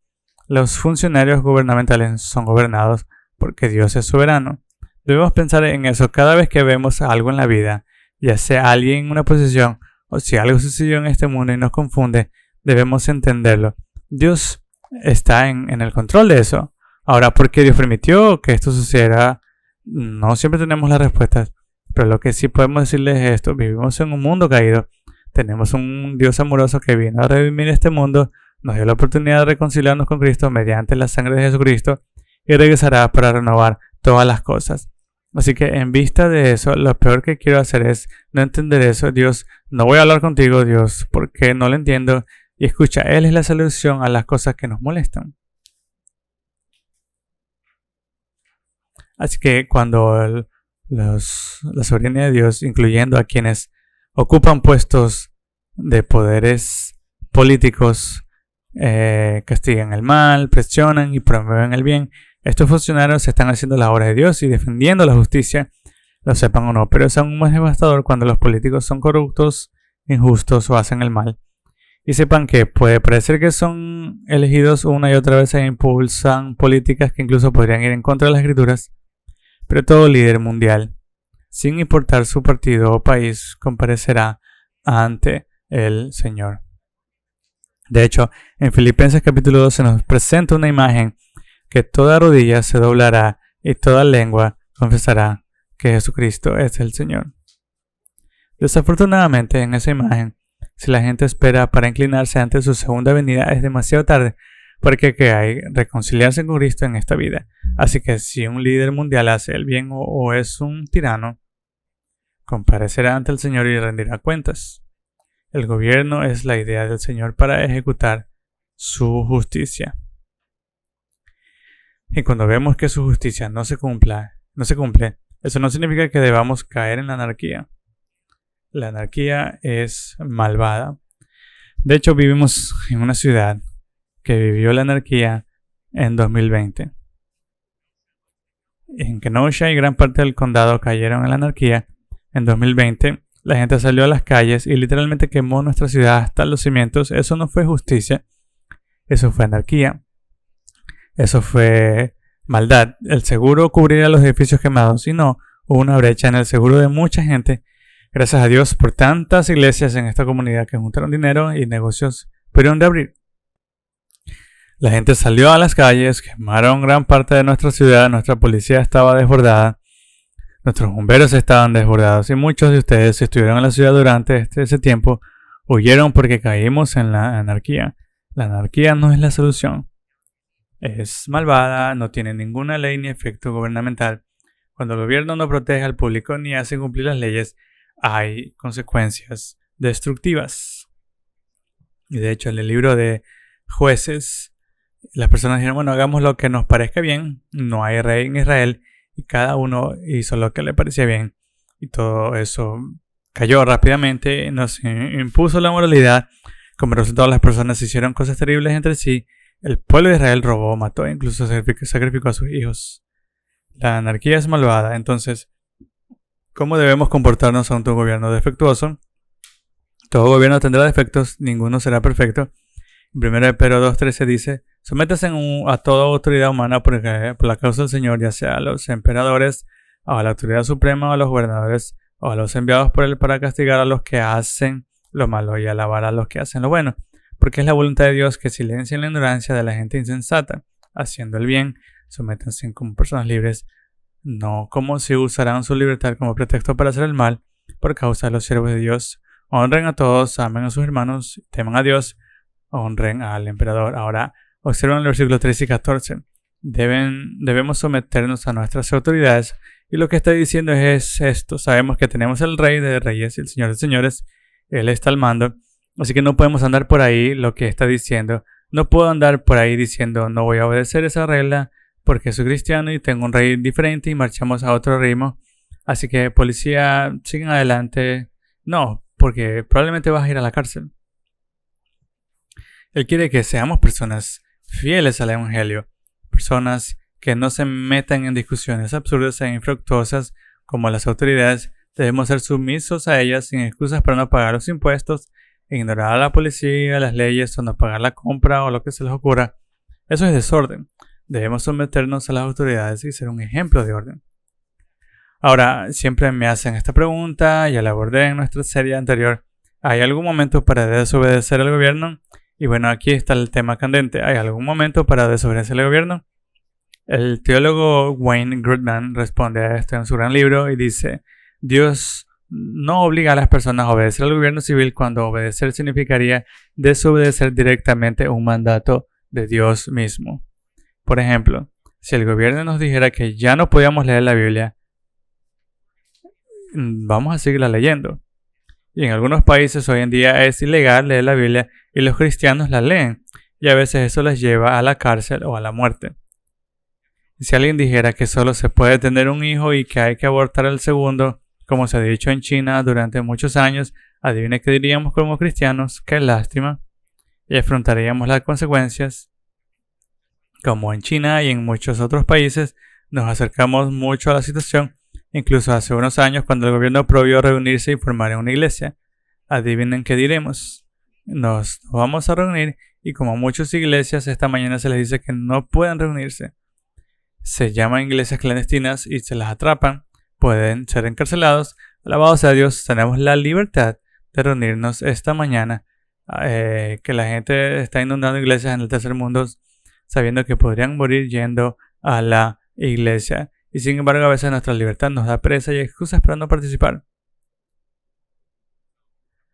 Los funcionarios gubernamentales son gobernados porque Dios es soberano. Debemos pensar en eso cada vez que vemos algo en la vida, ya sea alguien en una posición o si algo sucedió en este mundo y nos confunde, debemos entenderlo. Dios está en el control de eso. Ahora, ¿por qué Dios permitió que esto sucediera? No siempre tenemos las respuestas, pero lo que sí podemos decirles es esto: vivimos en un mundo caído, tenemos un Dios amoroso que vino a redimir este mundo, nos dio la oportunidad de reconciliarnos con Cristo mediante la sangre de Jesucristo y regresará para renovar todas las cosas. Así que en vista de eso, lo peor que quiero hacer es no entender eso. Dios, no voy a hablar contigo, Dios, porque no lo entiendo. Y escucha, Él es la solución a las cosas que nos molestan. Así que cuando la soberanía de Dios, incluyendo a quienes ocupan puestos de poderes políticos, castigan el mal, presionan y promueven el bien, estos funcionarios están haciendo la obra de Dios y defendiendo la justicia, lo sepan o no, pero es aún más devastador cuando los políticos son corruptos, injustos o hacen el mal. Y sepan que puede parecer que son elegidos una y otra vez e impulsan políticas que incluso podrían ir en contra de las escrituras, pero todo líder mundial, sin importar su partido o país, comparecerá ante el Señor. De hecho, en Filipenses capítulo 2 se nos presenta una imagen que toda rodilla se doblará y toda lengua confesará que Jesucristo es el Señor. Desafortunadamente, en esa imagen, si la gente espera para inclinarse ante su segunda venida, es demasiado tarde, porque hay reconciliarse con Cristo en esta vida. Así que si un líder mundial hace el bien o es un tirano, comparecerá ante el Señor y rendirá cuentas. El gobierno es la idea del Señor para ejecutar su justicia. Y cuando vemos que su justicia no se cumple, eso no significa que debamos caer en la anarquía. La anarquía es malvada. De hecho, vivimos en una ciudad que vivió la anarquía en 2020. En Kenosha y gran parte del condado cayeron en la anarquía en 2020. La gente salió a las calles y literalmente quemó nuestra ciudad hasta los cimientos. Eso no fue justicia. Eso fue anarquía. Eso fue maldad. El seguro cubría los edificios quemados y no hubo una brecha en el seguro de mucha gente. Gracias a Dios por tantas iglesias en esta comunidad que juntaron dinero y negocios pudieron de abrir. La gente salió a las calles, quemaron gran parte de nuestra ciudad, nuestra policía estaba desbordada, nuestros bomberos estaban desbordados y muchos de ustedes, si estuvieron en la ciudad durante ese tiempo, huyeron porque caímos en la anarquía. La anarquía no es la solución. Es malvada, no tiene ninguna ley ni efecto gubernamental. Cuando el gobierno no protege al público ni hace cumplir las leyes, hay consecuencias destructivas. Y de hecho, en el libro de Jueces, las personas dijeron, bueno, hagamos lo que nos parezca bien. No hay rey en Israel y cada uno hizo lo que le parecía bien. Y todo eso cayó rápidamente, nos impuso la moralidad. Como resultado, las personas hicieron cosas terribles entre sí. El pueblo de Israel robó, mató e incluso sacrificó a sus hijos. La anarquía es malvada, entonces, ¿cómo debemos comportarnos ante un gobierno defectuoso? Todo gobierno tendrá defectos, ninguno será perfecto. En 1 Pedro 2:13 dice, sométase a toda autoridad humana por la causa del Señor, ya sea a los emperadores, o a la autoridad suprema, o a los gobernadores, o a los enviados por él para castigar a los que hacen lo malo y alabar a los que hacen lo bueno. Porque es la voluntad de Dios que silencien la ignorancia de la gente insensata, haciendo el bien, sométanse como personas libres, no como si usaran su libertad como pretexto para hacer el mal, por causa de los siervos de Dios. Honren a todos, amen a sus hermanos, teman a Dios, honren al emperador. Ahora, observen el versículo 13 y 14. Debemos someternos a nuestras autoridades, y lo que está diciendo es esto. Sabemos que tenemos el Rey de Reyes y el Señor de Señores. Él está al mando. Así que no podemos andar por ahí lo que está diciendo. No puedo andar por ahí diciendo no voy a obedecer esa regla porque soy cristiano y tengo un rey diferente y marchamos a otro ritmo. Así que policía, sigan adelante. No, porque probablemente vas a ir a la cárcel. Él quiere que seamos personas fieles al Evangelio. Personas que no se metan en discusiones absurdas e infructuosas como las autoridades. Debemos ser sumisos a ellas sin excusas para no pagar los impuestos, ignorar a la policía, las leyes o no pagar la compra o lo que se les ocurra. Eso es desorden. Debemos someternos a las autoridades y ser un ejemplo de orden. Ahora, siempre me hacen esta pregunta, ya la abordé en nuestra serie anterior. ¿Hay algún momento para desobedecer al gobierno? Y bueno, aquí está el tema candente. ¿Hay algún momento para desobedecer al gobierno? El teólogo Wayne Grudem responde a esto en su gran libro y dice, Dios no obliga a las personas a obedecer al gobierno civil cuando obedecer significaría desobedecer directamente un mandato de Dios mismo. Por ejemplo, si el gobierno nos dijera que ya no podíamos leer la Biblia, vamos a seguirla leyendo. Y en algunos países hoy en día es ilegal leer la Biblia y los cristianos la leen, y a veces eso les lleva a la cárcel o a la muerte. Si alguien dijera que solo se puede tener un hijo y que hay que abortar el segundo, como se ha dicho en China durante muchos años, adivine qué diríamos como cristianos: qué lástima. Y afrontaríamos las consecuencias. Como en China y en muchos otros países, nos acercamos mucho a la situación, incluso hace unos años cuando el gobierno prohibió reunirse y formar una iglesia. Adivinen qué diremos: nos vamos a reunir, y como muchas iglesias esta mañana se les dice que no pueden reunirse. Se llaman iglesias clandestinas y se las atrapan, pueden ser encarcelados. Alabado sea Dios, tenemos la libertad de reunirnos esta mañana. Que la gente está inundando iglesias en el tercer mundo sabiendo que podrían morir yendo a la iglesia, y sin embargo a veces nuestra libertad nos da pereza y excusas para no participar.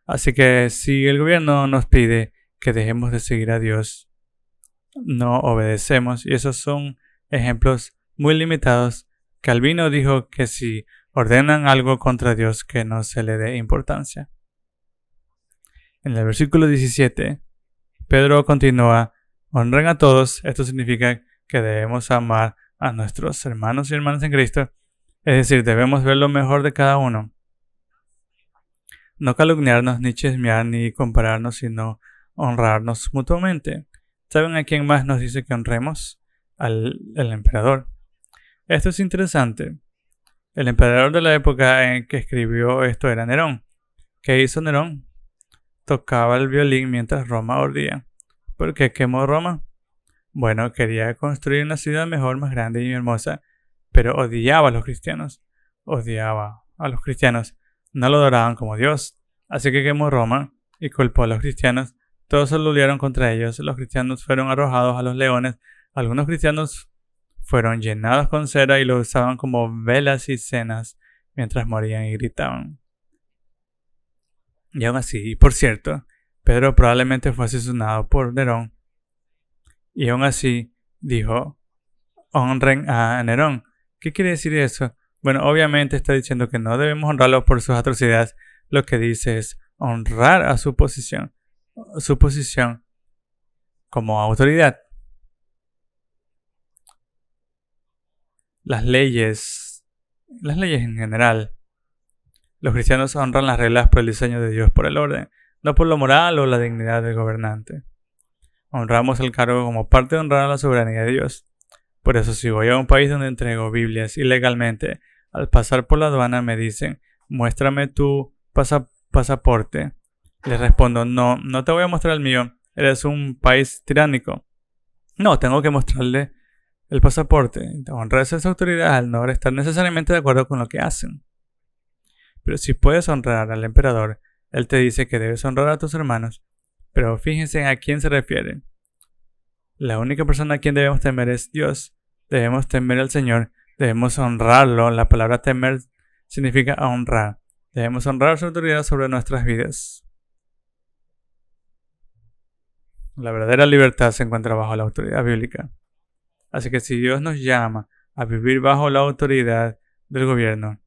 Así que si el gobierno nos pide que dejemos de seguir a Dios, no obedecemos, y esos son ejemplos muy limitados. Calvino dijo que si ordenan algo contra Dios, que no se le dé importancia. En el versículo 17, Pedro continúa: honren a todos. Esto significa que debemos amar a nuestros hermanos y hermanas en Cristo, es decir, debemos ver lo mejor de cada uno. No calumniarnos, ni chismear, ni compararnos, sino honrarnos mutuamente. ¿Saben a quién más nos dice que honremos? Al emperador. Esto es interesante. El emperador de la época en que escribió esto era Nerón. ¿Qué hizo Nerón? Tocaba el violín mientras Roma ardía. ¿Por qué quemó Roma? Bueno, quería construir una ciudad mejor, más grande y hermosa, pero odiaba a los cristianos. Odiaba a los cristianos. No lo adoraban como Dios. Así que quemó Roma y culpó a los cristianos. Todos se lucharon contra ellos. Los cristianos fueron arrojados a los leones. Algunos cristianos fueron llenados con cera y lo usaban como velas y cenas mientras morían y gritaban. Y aún así, y por cierto, Pedro probablemente fue asesinado por Nerón. Y aún así dijo: honren a Nerón. ¿Qué quiere decir eso? Bueno, obviamente está diciendo que no debemos honrarlo por sus atrocidades. Lo que dice es honrar a su posición como autoridad. Las leyes en general. Los cristianos honran las reglas por el diseño de Dios, por el orden, no por lo moral o la dignidad del gobernante. Honramos el cargo como parte de honrar a la soberanía de Dios. Por eso, si voy a un país donde entrego Biblias ilegalmente, al pasar por la aduana me dicen: muéstrame tu pasaporte. Les respondo: no te voy a mostrar el mío, eres un país tiránico. No, tengo que mostrarle el pasaporte. Honrar a esa autoridad al no estar necesariamente de acuerdo con lo que hacen. Pero si puedes honrar al emperador, él te dice que debes honrar a tus hermanos. Pero fíjense a quién se refiere. La única persona a quien debemos temer es Dios. Debemos temer al Señor. Debemos honrarlo. La palabra temer significa honrar. Debemos honrar su autoridad sobre nuestras vidas. La verdadera libertad se encuentra bajo la autoridad bíblica. Así que si Dios nos llama a vivir bajo la autoridad del gobierno,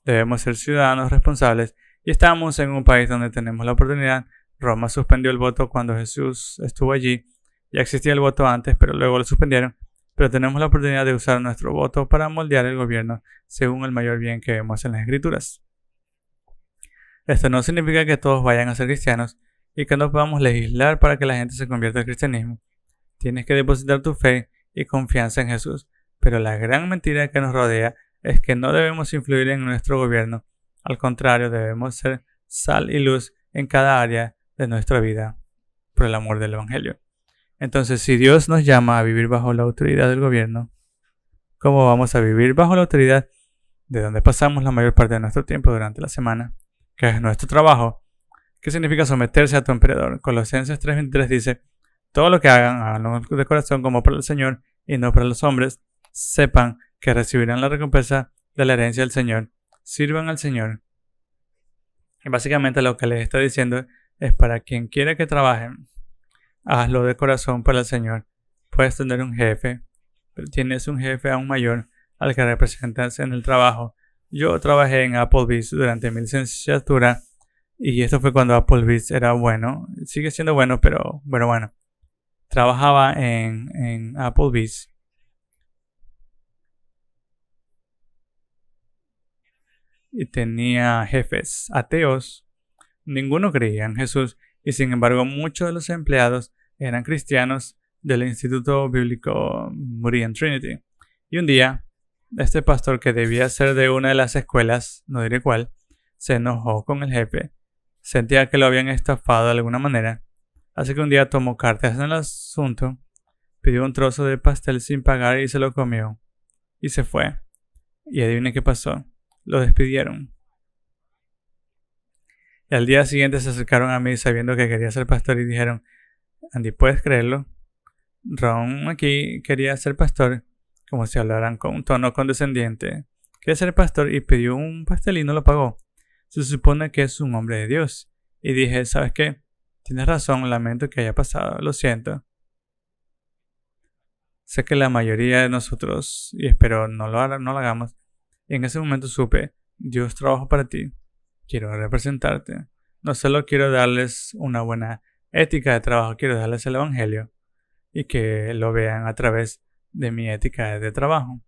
debemos ser ciudadanos responsables, y estamos en un país donde tenemos la oportunidad. Roma suspendió el voto cuando Jesús estuvo allí. Ya existía el voto antes, pero luego lo suspendieron. Pero tenemos la oportunidad de usar nuestro voto para moldear el gobierno según el mayor bien que vemos en las Escrituras. Esto no significa que todos vayan a ser cristianos y que no podamos legislar para que la gente se convierta al cristianismo. Tienes que depositar tu fe y confianza en Jesús. Pero la gran mentira que nos rodea es que no debemos influir en nuestro gobierno. Al contrario, debemos ser sal y luz en cada área de nuestra vida por el amor del Evangelio. Entonces, si Dios nos llama a vivir bajo la autoridad del gobierno, ¿cómo vamos a vivir bajo la autoridad de donde pasamos la mayor parte de nuestro tiempo durante la semana, que es nuestro trabajo? ¿Qué significa someterse a tu emperador? Colosenses 3:23 dice: todo lo que hagan, háganlo de corazón como para el Señor y no para los hombres. Sepan que recibirán la recompensa de la herencia del Señor. Sirvan al Señor. Y básicamente lo que les está diciendo es: para quien quiera que trabajen, hazlo de corazón para el Señor. Puedes tener un jefe, pero tienes un jefe aún mayor al que representas en el trabajo. Yo trabajé en Applebee's durante mi licenciatura, y esto fue cuando Applebee's era bueno. Sigue siendo bueno, pero bueno. Trabajaba en Applebee's y tenía jefes ateos. Ninguno creía en Jesús y sin embargo muchos de los empleados eran cristianos del Instituto Bíblico Moody and Trinity. Y un día, este pastor, que debía ser de una de las escuelas, no diré cuál, se enojó con el jefe. Sentía que lo habían estafado de alguna manera. Así que un día tomó cartas en el asunto, pidió un trozo de pastel sin pagar y se lo comió. Y se fue. Y adivine qué pasó. Lo despidieron. Y al día siguiente se acercaron a mí sabiendo que quería ser pastor y dijeron: Andy, ¿puedes creerlo? Ron aquí quería ser pastor, como si hablaran con un tono condescendiente. Quería ser pastor y pidió un pastel y no lo pagó. Se supone que es un hombre de Dios. Y dije: ¿sabes qué? Tienes razón, lamento que haya pasado, lo siento. Sé que la mayoría de nosotros, y espero no lo hagamos, y en ese momento supe: Dios trabaja para ti. Quiero representarte. No solo quiero darles una buena ética de trabajo, quiero darles el evangelio y que lo vean a través de mi ética de trabajo.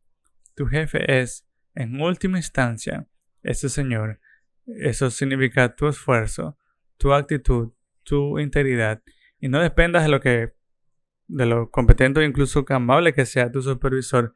Tu jefe es, en última instancia, ese Señor. Eso significa tu esfuerzo, tu actitud, tu integridad, y no dependas de lo competente o incluso amable que sea tu supervisor.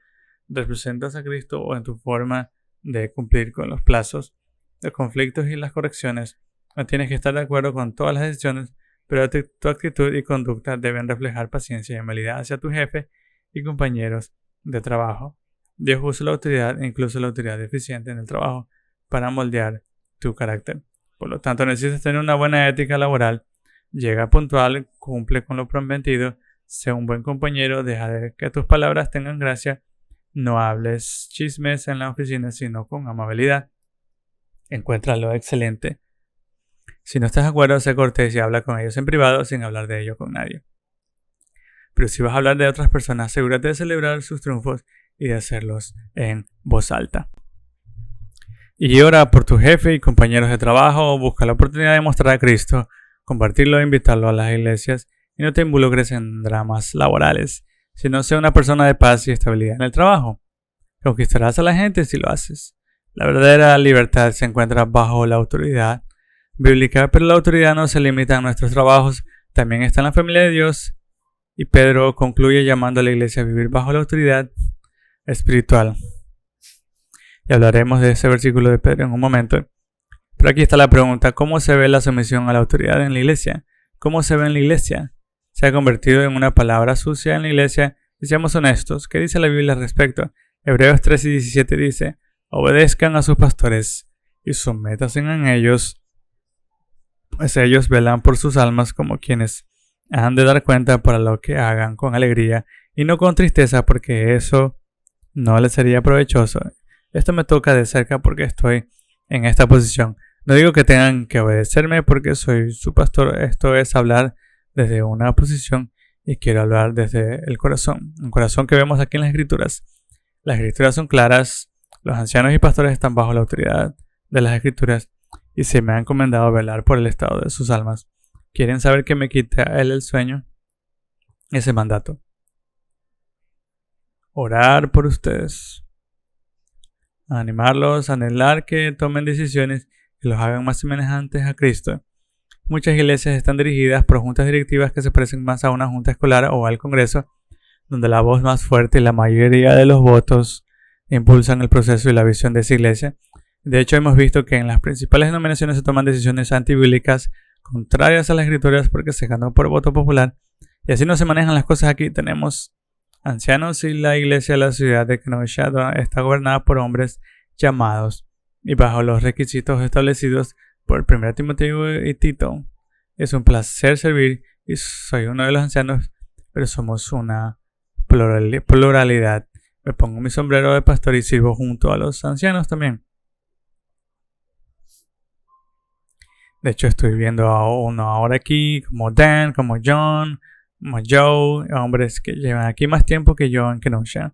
Representas a Cristo o en tu forma de cumplir con los plazos, los conflictos y las correcciones. No tienes que estar de acuerdo con todas las decisiones, pero tu actitud y conducta deben reflejar paciencia y amabilidad hacia tu jefe y compañeros de trabajo. Dios usa la autoridad, incluso la autoridad eficiente en el trabajo, para moldear tu carácter. Por lo tanto, necesitas tener una buena ética laboral. Llega puntual, cumple con lo prometido, sé un buen compañero, deja de que tus palabras tengan gracia. No hables chismes en la oficina, sino con amabilidad. Encuéntralo excelente. Si no estás de acuerdo, sé cortés y habla con ellos en privado sin hablar de ello con nadie. Pero si vas a hablar de otras personas, asegúrate de celebrar sus triunfos y de hacerlos en voz alta. Y ora por tu jefe y compañeros de trabajo. Busca la oportunidad de mostrar a Cristo, compartirlo e invitarlo a las iglesias, y no te involucres en dramas laborales, sino sea una persona de paz y estabilidad en el trabajo. Conquistarás a la gente si lo haces. La verdadera libertad se encuentra bajo la autoridad bíblica, pero la autoridad no se limita a nuestros trabajos, también está en la familia de Dios. Y Pedro concluye llamando a la iglesia a vivir bajo la autoridad espiritual. Y hablaremos de ese versículo de Pedro en un momento. Pero aquí está la pregunta: ¿cómo se ve la sumisión a la autoridad en la iglesia? ¿Cómo se ve en la iglesia? ¿Se ha convertido en una palabra sucia en la iglesia? Y seamos honestos, ¿qué dice la Biblia al respecto? Hebreos 13:17 dice: obedezcan a sus pastores y sométanse a ellos, pues ellos velan por sus almas como quienes han de dar cuenta para lo que hagan con alegría y no con tristeza, porque eso no les sería provechoso. Esto me toca de cerca porque estoy en esta posición. No digo que tengan que obedecerme porque soy su pastor. Esto es hablar desde una posición y quiero hablar desde el corazón. Un corazón que vemos aquí en las Escrituras. Las Escrituras son claras. Los ancianos y pastores están bajo la autoridad de las Escrituras y se me ha encomendado velar por el estado de sus almas. ¿Quieren saber que me quita él el sueño? Ese mandato. Orar por ustedes. Animarlos, anhelar que tomen decisiones y los hagan más semejantes a Cristo. Muchas iglesias están dirigidas por juntas directivas que se parecen más a una junta escolar o al Congreso, donde la voz más fuerte y la mayoría de los votos impulsan el proceso y la visión de esa iglesia. De hecho, hemos visto que en las principales denominaciones se toman decisiones antibíblicas contrarias a las Escrituras porque se ganó por voto popular. Y así no se manejan las cosas aquí. Tenemos ancianos y la iglesia de la ciudad de Kenosha está gobernada por hombres llamados y bajo los requisitos establecidos por 1 Timoteo y Tito. Es un placer servir y soy uno de los ancianos, pero somos una pluralidad. Me pongo mi sombrero de pastor y sirvo junto a los ancianos también. De hecho, estoy viendo a uno ahora aquí, como Dan, como John, como Joe, hombres que llevan aquí más tiempo que yo en Kenosha.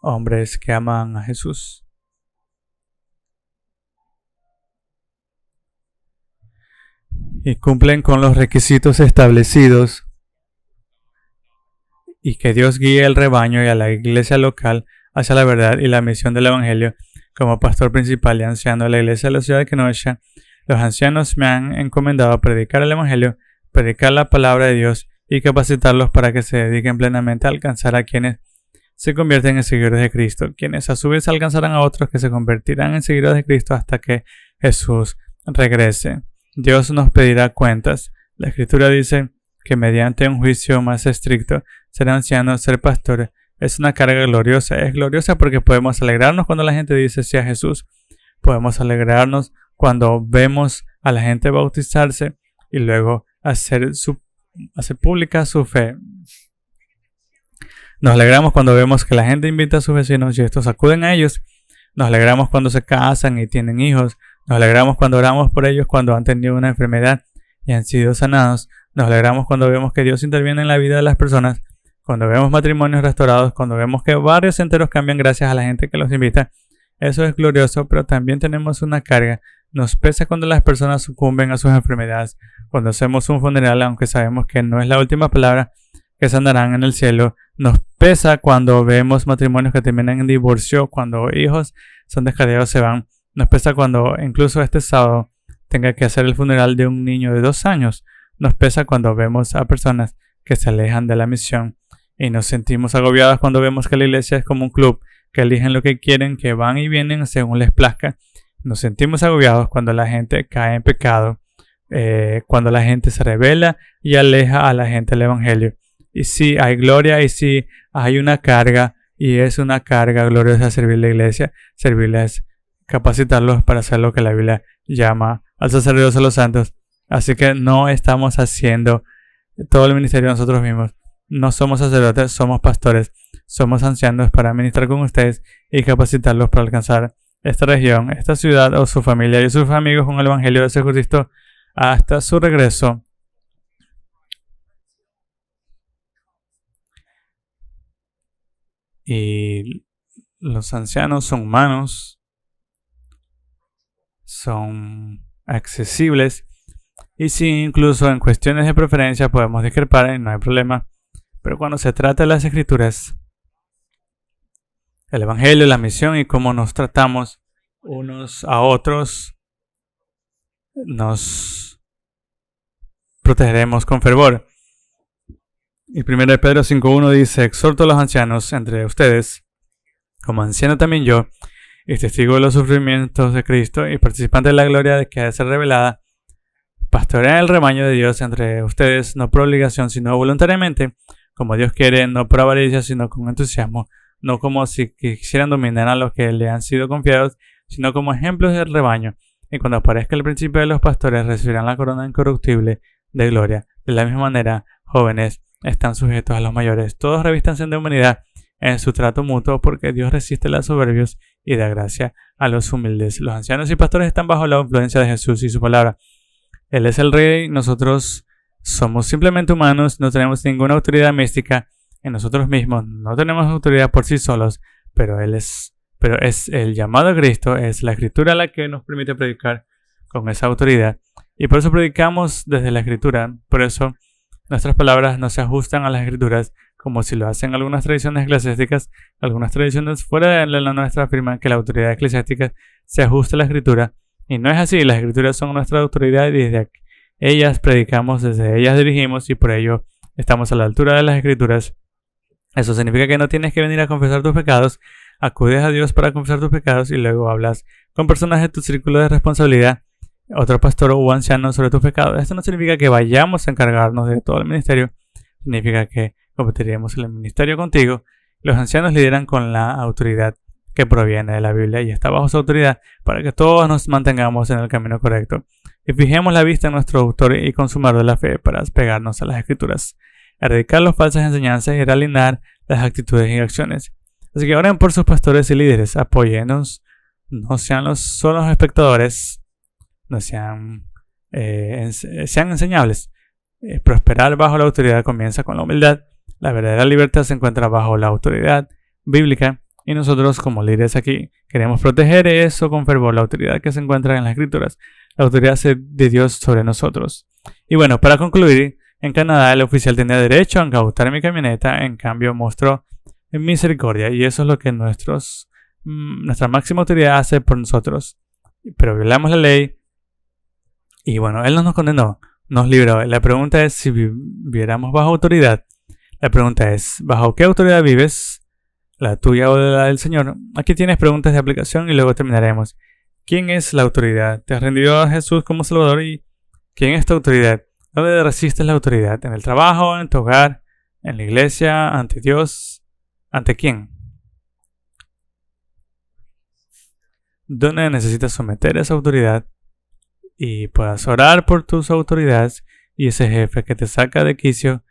Hombres que aman a Jesús. Y cumplen con los requisitos establecidos. Y que Dios guíe el rebaño y a la iglesia local hacia la verdad y la misión del Evangelio. Como pastor principal y anciano de la iglesia de la ciudad de Kenosha, los ancianos me han encomendado a predicar el Evangelio, predicar la palabra de Dios y capacitarlos para que se dediquen plenamente a alcanzar a quienes se convierten en seguidores de Cristo, quienes a su vez alcanzarán a otros que se convertirán en seguidores de Cristo hasta que Jesús regrese. Dios nos pedirá cuentas. La Escritura dice que mediante un juicio más estricto, ser anciano, ser pastor, es una carga gloriosa. Es gloriosa porque podemos alegrarnos cuando la gente dice sí a Jesús. Podemos alegrarnos cuando vemos a la gente bautizarse y luego hacer pública su fe. Nos alegramos cuando vemos que la gente invita a sus vecinos y estos acuden a ellos. Nos alegramos cuando se casan y tienen hijos. Nos alegramos cuando oramos por ellos cuando han tenido una enfermedad y han sido sanados. Nos alegramos cuando vemos que Dios interviene en la vida de las personas. Cuando vemos matrimonios restaurados. Cuando vemos que barrios enteros cambian gracias a la gente que los invita. Eso es glorioso, pero también tenemos una carga. Nos pesa cuando las personas sucumben a sus enfermedades. Cuando hacemos un funeral, aunque sabemos que no es la última palabra, que se andarán en el cielo. Nos pesa cuando vemos matrimonios que terminan en divorcio, cuando hijos son descarriados, se van. Nos pesa cuando incluso este sábado tenga que hacer el funeral de un niño de 2 años. Nos pesa cuando vemos a personas que se alejan de la misión. Y nos sentimos agobiados cuando vemos que la iglesia es como un club, que eligen lo que quieren, que van y vienen según les plazca. Nos sentimos agobiados cuando la gente cae en pecado, cuando la gente se rebela y aleja a la gente del Evangelio. Y sí, hay gloria y sí, hay una carga, y es una carga gloriosa servir a la iglesia. Servirles, capacitarlos para hacer lo que la Biblia llama al sacerdocio de los santos. Así que no estamos haciendo todo el ministerio nosotros mismos. No somos sacerdotes, somos pastores, somos ancianos para ministrar con ustedes y capacitarlos para alcanzar esta región, esta ciudad o su familia y sus amigos con el Evangelio de Jesucristo hasta su regreso. Y los ancianos son humanos, son accesibles, y sí, incluso en cuestiones de preferencia podemos discrepar y no hay problema. Pero cuando se trata de las Escrituras, el Evangelio, la misión y cómo nos tratamos unos a otros, nos protegeremos con fervor. Y 1 Pedro 5.1 dice: exhorto a los ancianos entre ustedes, como anciano también yo, y testigo de los sufrimientos de Cristo y participante de la gloria de que ha de ser revelada, pastorean el rebaño de Dios entre ustedes, no por obligación, sino voluntariamente, como Dios quiere, no por avaricia, sino con entusiasmo, no como si quisieran dominar a los que le han sido confiados, sino como ejemplos del rebaño. Y cuando aparezca el príncipe de los pastores, recibirán la corona incorruptible de gloria. De la misma manera, jóvenes, están sujetos a los mayores. Todos revístanse de humanidad en su trato mutuo, porque Dios resiste a los soberbios y da gracia a los humildes. Los ancianos y pastores están bajo la influencia de Jesús y su palabra. Él es el Rey, nosotros somos simplemente humanos, no tenemos ninguna autoridad mística en nosotros mismos, no tenemos autoridad por sí solos, pero es el llamado a Cristo, es la Escritura la que nos permite predicar con esa autoridad. Y por eso predicamos desde la Escritura, por eso nuestras palabras no se ajustan a las Escrituras, como si lo hacen algunas tradiciones eclesiásticas. Algunas tradiciones fuera de la nuestra afirman que la autoridad eclesiástica se ajusta a la Escritura, y no es así. Las Escrituras son nuestra autoridad y desde ellas predicamos, desde ellas dirigimos, y por ello estamos a la altura de las Escrituras. Eso significa que no tienes que venir a confesar tus pecados. Acudes a Dios para confesar tus pecados y luego hablas con personas de tu círculo de responsabilidad, otro pastor o anciano, sobre tus pecados. Esto no significa que vayamos a encargarnos de todo el ministerio. Significa que compartiremos el ministerio contigo. Los ancianos lideran con la autoridad que proviene de la Biblia y está bajo su autoridad para que todos nos mantengamos en el camino correcto. Y fijemos la vista en nuestro autor y consumador de la fe para pegarnos a las Escrituras, erradicar las falsas enseñanzas y realinear las actitudes y acciones. Así que oren por sus pastores y líderes, apóyennos, no sean solo los espectadores, no sean enseñables. Prosperar bajo la autoridad comienza con la humildad. La verdadera libertad se encuentra bajo la autoridad bíblica y nosotros como líderes aquí queremos proteger eso con fervor, la autoridad que se encuentra en las Escrituras, la autoridad de Dios sobre nosotros. Y bueno, para concluir, en Canadá el oficial tenía derecho a incautar mi camioneta, en cambio mostró misericordia. Y eso es lo que nuestra máxima autoridad hace por nosotros. Pero violamos la ley. Y bueno, Él no nos condenó, nos libró. La pregunta es si viviéramos bajo autoridad. La pregunta es, ¿bajo qué autoridad vives? ¿La tuya o la del Señor? Aquí tienes preguntas de aplicación y luego terminaremos. ¿Quién es la autoridad? ¿Te has rendido a Jesús como Salvador? ¿Y quién es tu autoridad? ¿Dónde resistes la autoridad? ¿En el trabajo? ¿En tu hogar? ¿En la iglesia? ¿Ante Dios? ¿Ante quién? ¿Dónde necesitas someter esa autoridad y puedas orar por tus autoridades y ese jefe que te saca de quicio?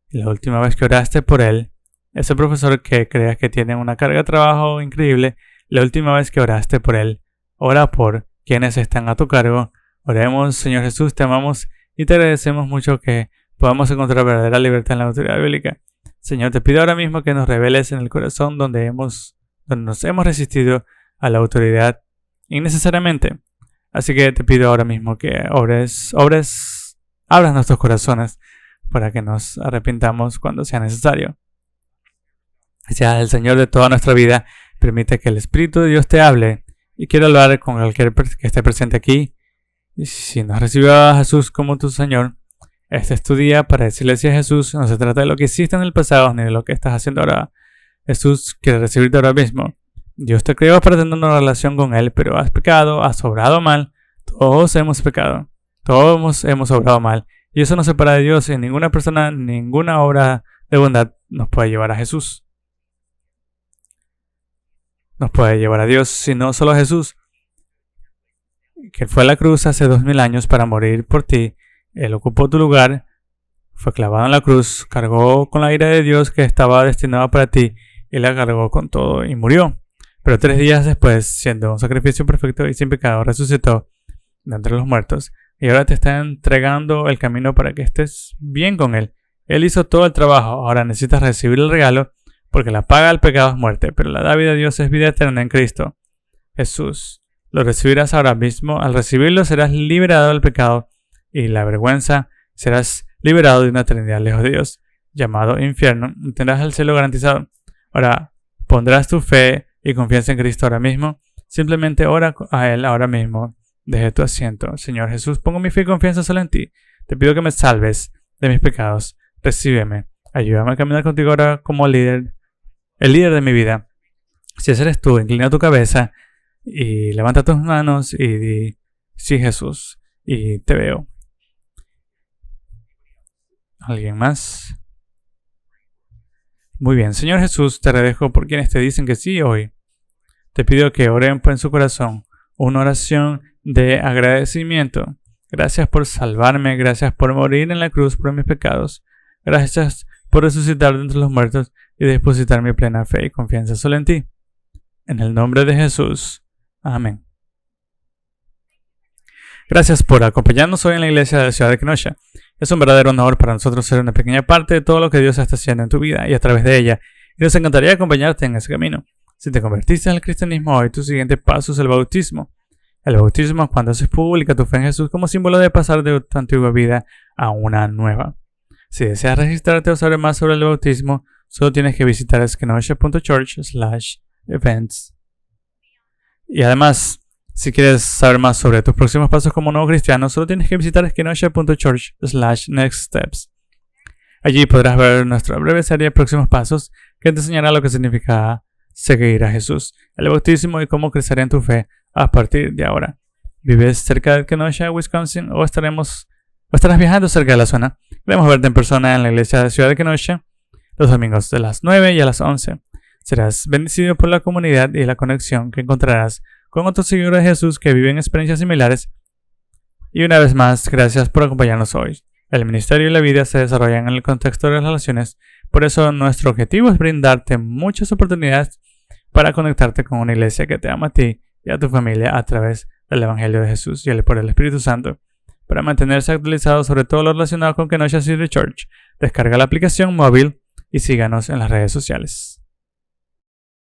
Y la última vez que oraste por él, ese profesor que creas que tiene una carga de trabajo increíble, la última vez que oraste por él, ora por quienes están a tu cargo. Oremos, Señor Jesús, te amamos y te agradecemos mucho que podamos encontrar verdadera libertad en la autoridad bíblica. Señor, te pido ahora mismo que nos reveles en el corazón donde nos hemos resistido a la autoridad innecesariamente. Así que te pido ahora mismo que abras nuestros corazones para que nos arrepintamos cuando sea necesario. Sea el Señor de toda nuestra vida, permite que el Espíritu de Dios te hable. Y quiero hablar con cualquier que esté presente aquí. Y si no has recibido a Jesús como tu Señor, este es tu día para decirle sí a Jesús. No se trata de lo que hiciste en el pasado ni de lo que estás haciendo ahora. Jesús quiere recibirte ahora mismo. Dios te creó para tener una relación con Él, pero has pecado, has obrado mal. Todos hemos pecado. Todos hemos obrado mal. Y eso nos separa de Dios y ninguna persona, ninguna obra de bondad nos puede llevar a Jesús. Nos puede llevar a Dios, sino solo a Jesús, que fue a la cruz hace 2000 años para morir por ti. Él ocupó tu lugar, fue clavado en la cruz, cargó con la ira de Dios que estaba destinada para ti y la cargó con todo y murió. Pero 3 días después, siendo un sacrificio perfecto y sin pecado, resucitó de entre los muertos y ahora te está entregando el camino para que estés bien con Él. Él hizo todo el trabajo, ahora necesitas recibir el regalo, porque la paga del pecado es muerte, pero la dádiva de Dios es vida eterna en Cristo Jesús. Lo recibirás ahora mismo. Al recibirlo serás liberado del pecado y la vergüenza. Serás liberado de una eternidad lejos de Dios, llamado infierno. Tendrás el cielo garantizado. Ahora, pondrás tu fe y confianza en Cristo ahora mismo. Simplemente ora a Él ahora mismo. Desde tu asiento. Señor Jesús, pongo mi fe y confianza solo en ti. Te pido que me salves de mis pecados. Recíbeme. Ayúdame a caminar contigo ahora como líder. El líder de mi vida. Si ese eres tú, inclina tu cabeza y levanta tus manos y di, sí Jesús, y te veo. ¿Alguien más? Muy bien, Señor Jesús, te agradezco por quienes te dicen que sí hoy. Te pido que oren en su corazón una oración de agradecimiento. Gracias por salvarme, gracias por morir en la cruz por mis pecados. Gracias por resucitar de entre los muertos y depositar mi plena fe y confianza solo en ti. En el nombre de Jesús. Amén. Gracias por acompañarnos hoy en la iglesia de la ciudad de Kenosha. Es un verdadero honor para nosotros ser una pequeña parte de todo lo que Dios está haciendo en tu vida y a través de ella. Y nos encantaría acompañarte en ese camino. Si te convertiste al cristianismo hoy, tu siguiente paso es el bautismo. El bautismo es cuando haces pública tu fe en Jesús como símbolo de pasar de tu antigua vida a una nueva. Si deseas registrarte o saber más sobre el bautismo, solo tienes que visitar kenosha.church/events. Y además, si quieres saber más sobre tus próximos pasos como nuevo cristiano, solo tienes que visitar kenosha.church/nextsteps. Allí podrás ver nuestra breve serie de próximos pasos que te enseñará lo que significa seguir a Jesús, el bautismo y cómo crecer en tu fe a partir de ahora. ¿Vives cerca de Kenosha, Wisconsin o estarás viajando cerca de la zona? Queremos verte en persona en la iglesia de la ciudad de Kenosha los domingos de las 9 y a las 11. Serás bendecido por la comunidad y la conexión que encontrarás con otros seguidores de Jesús que viven experiencias similares. Y una vez más, gracias por acompañarnos hoy. El ministerio y la vida se desarrollan en el contexto de las relaciones, por eso nuestro objetivo es brindarte muchas oportunidades para conectarte con una iglesia que te ama a ti y a tu familia a través del Evangelio de Jesús y por el Espíritu Santo. Para mantenerse actualizado sobre todo lo relacionado con Kenosha City Church, descarga la aplicación móvil y síganos en las redes sociales.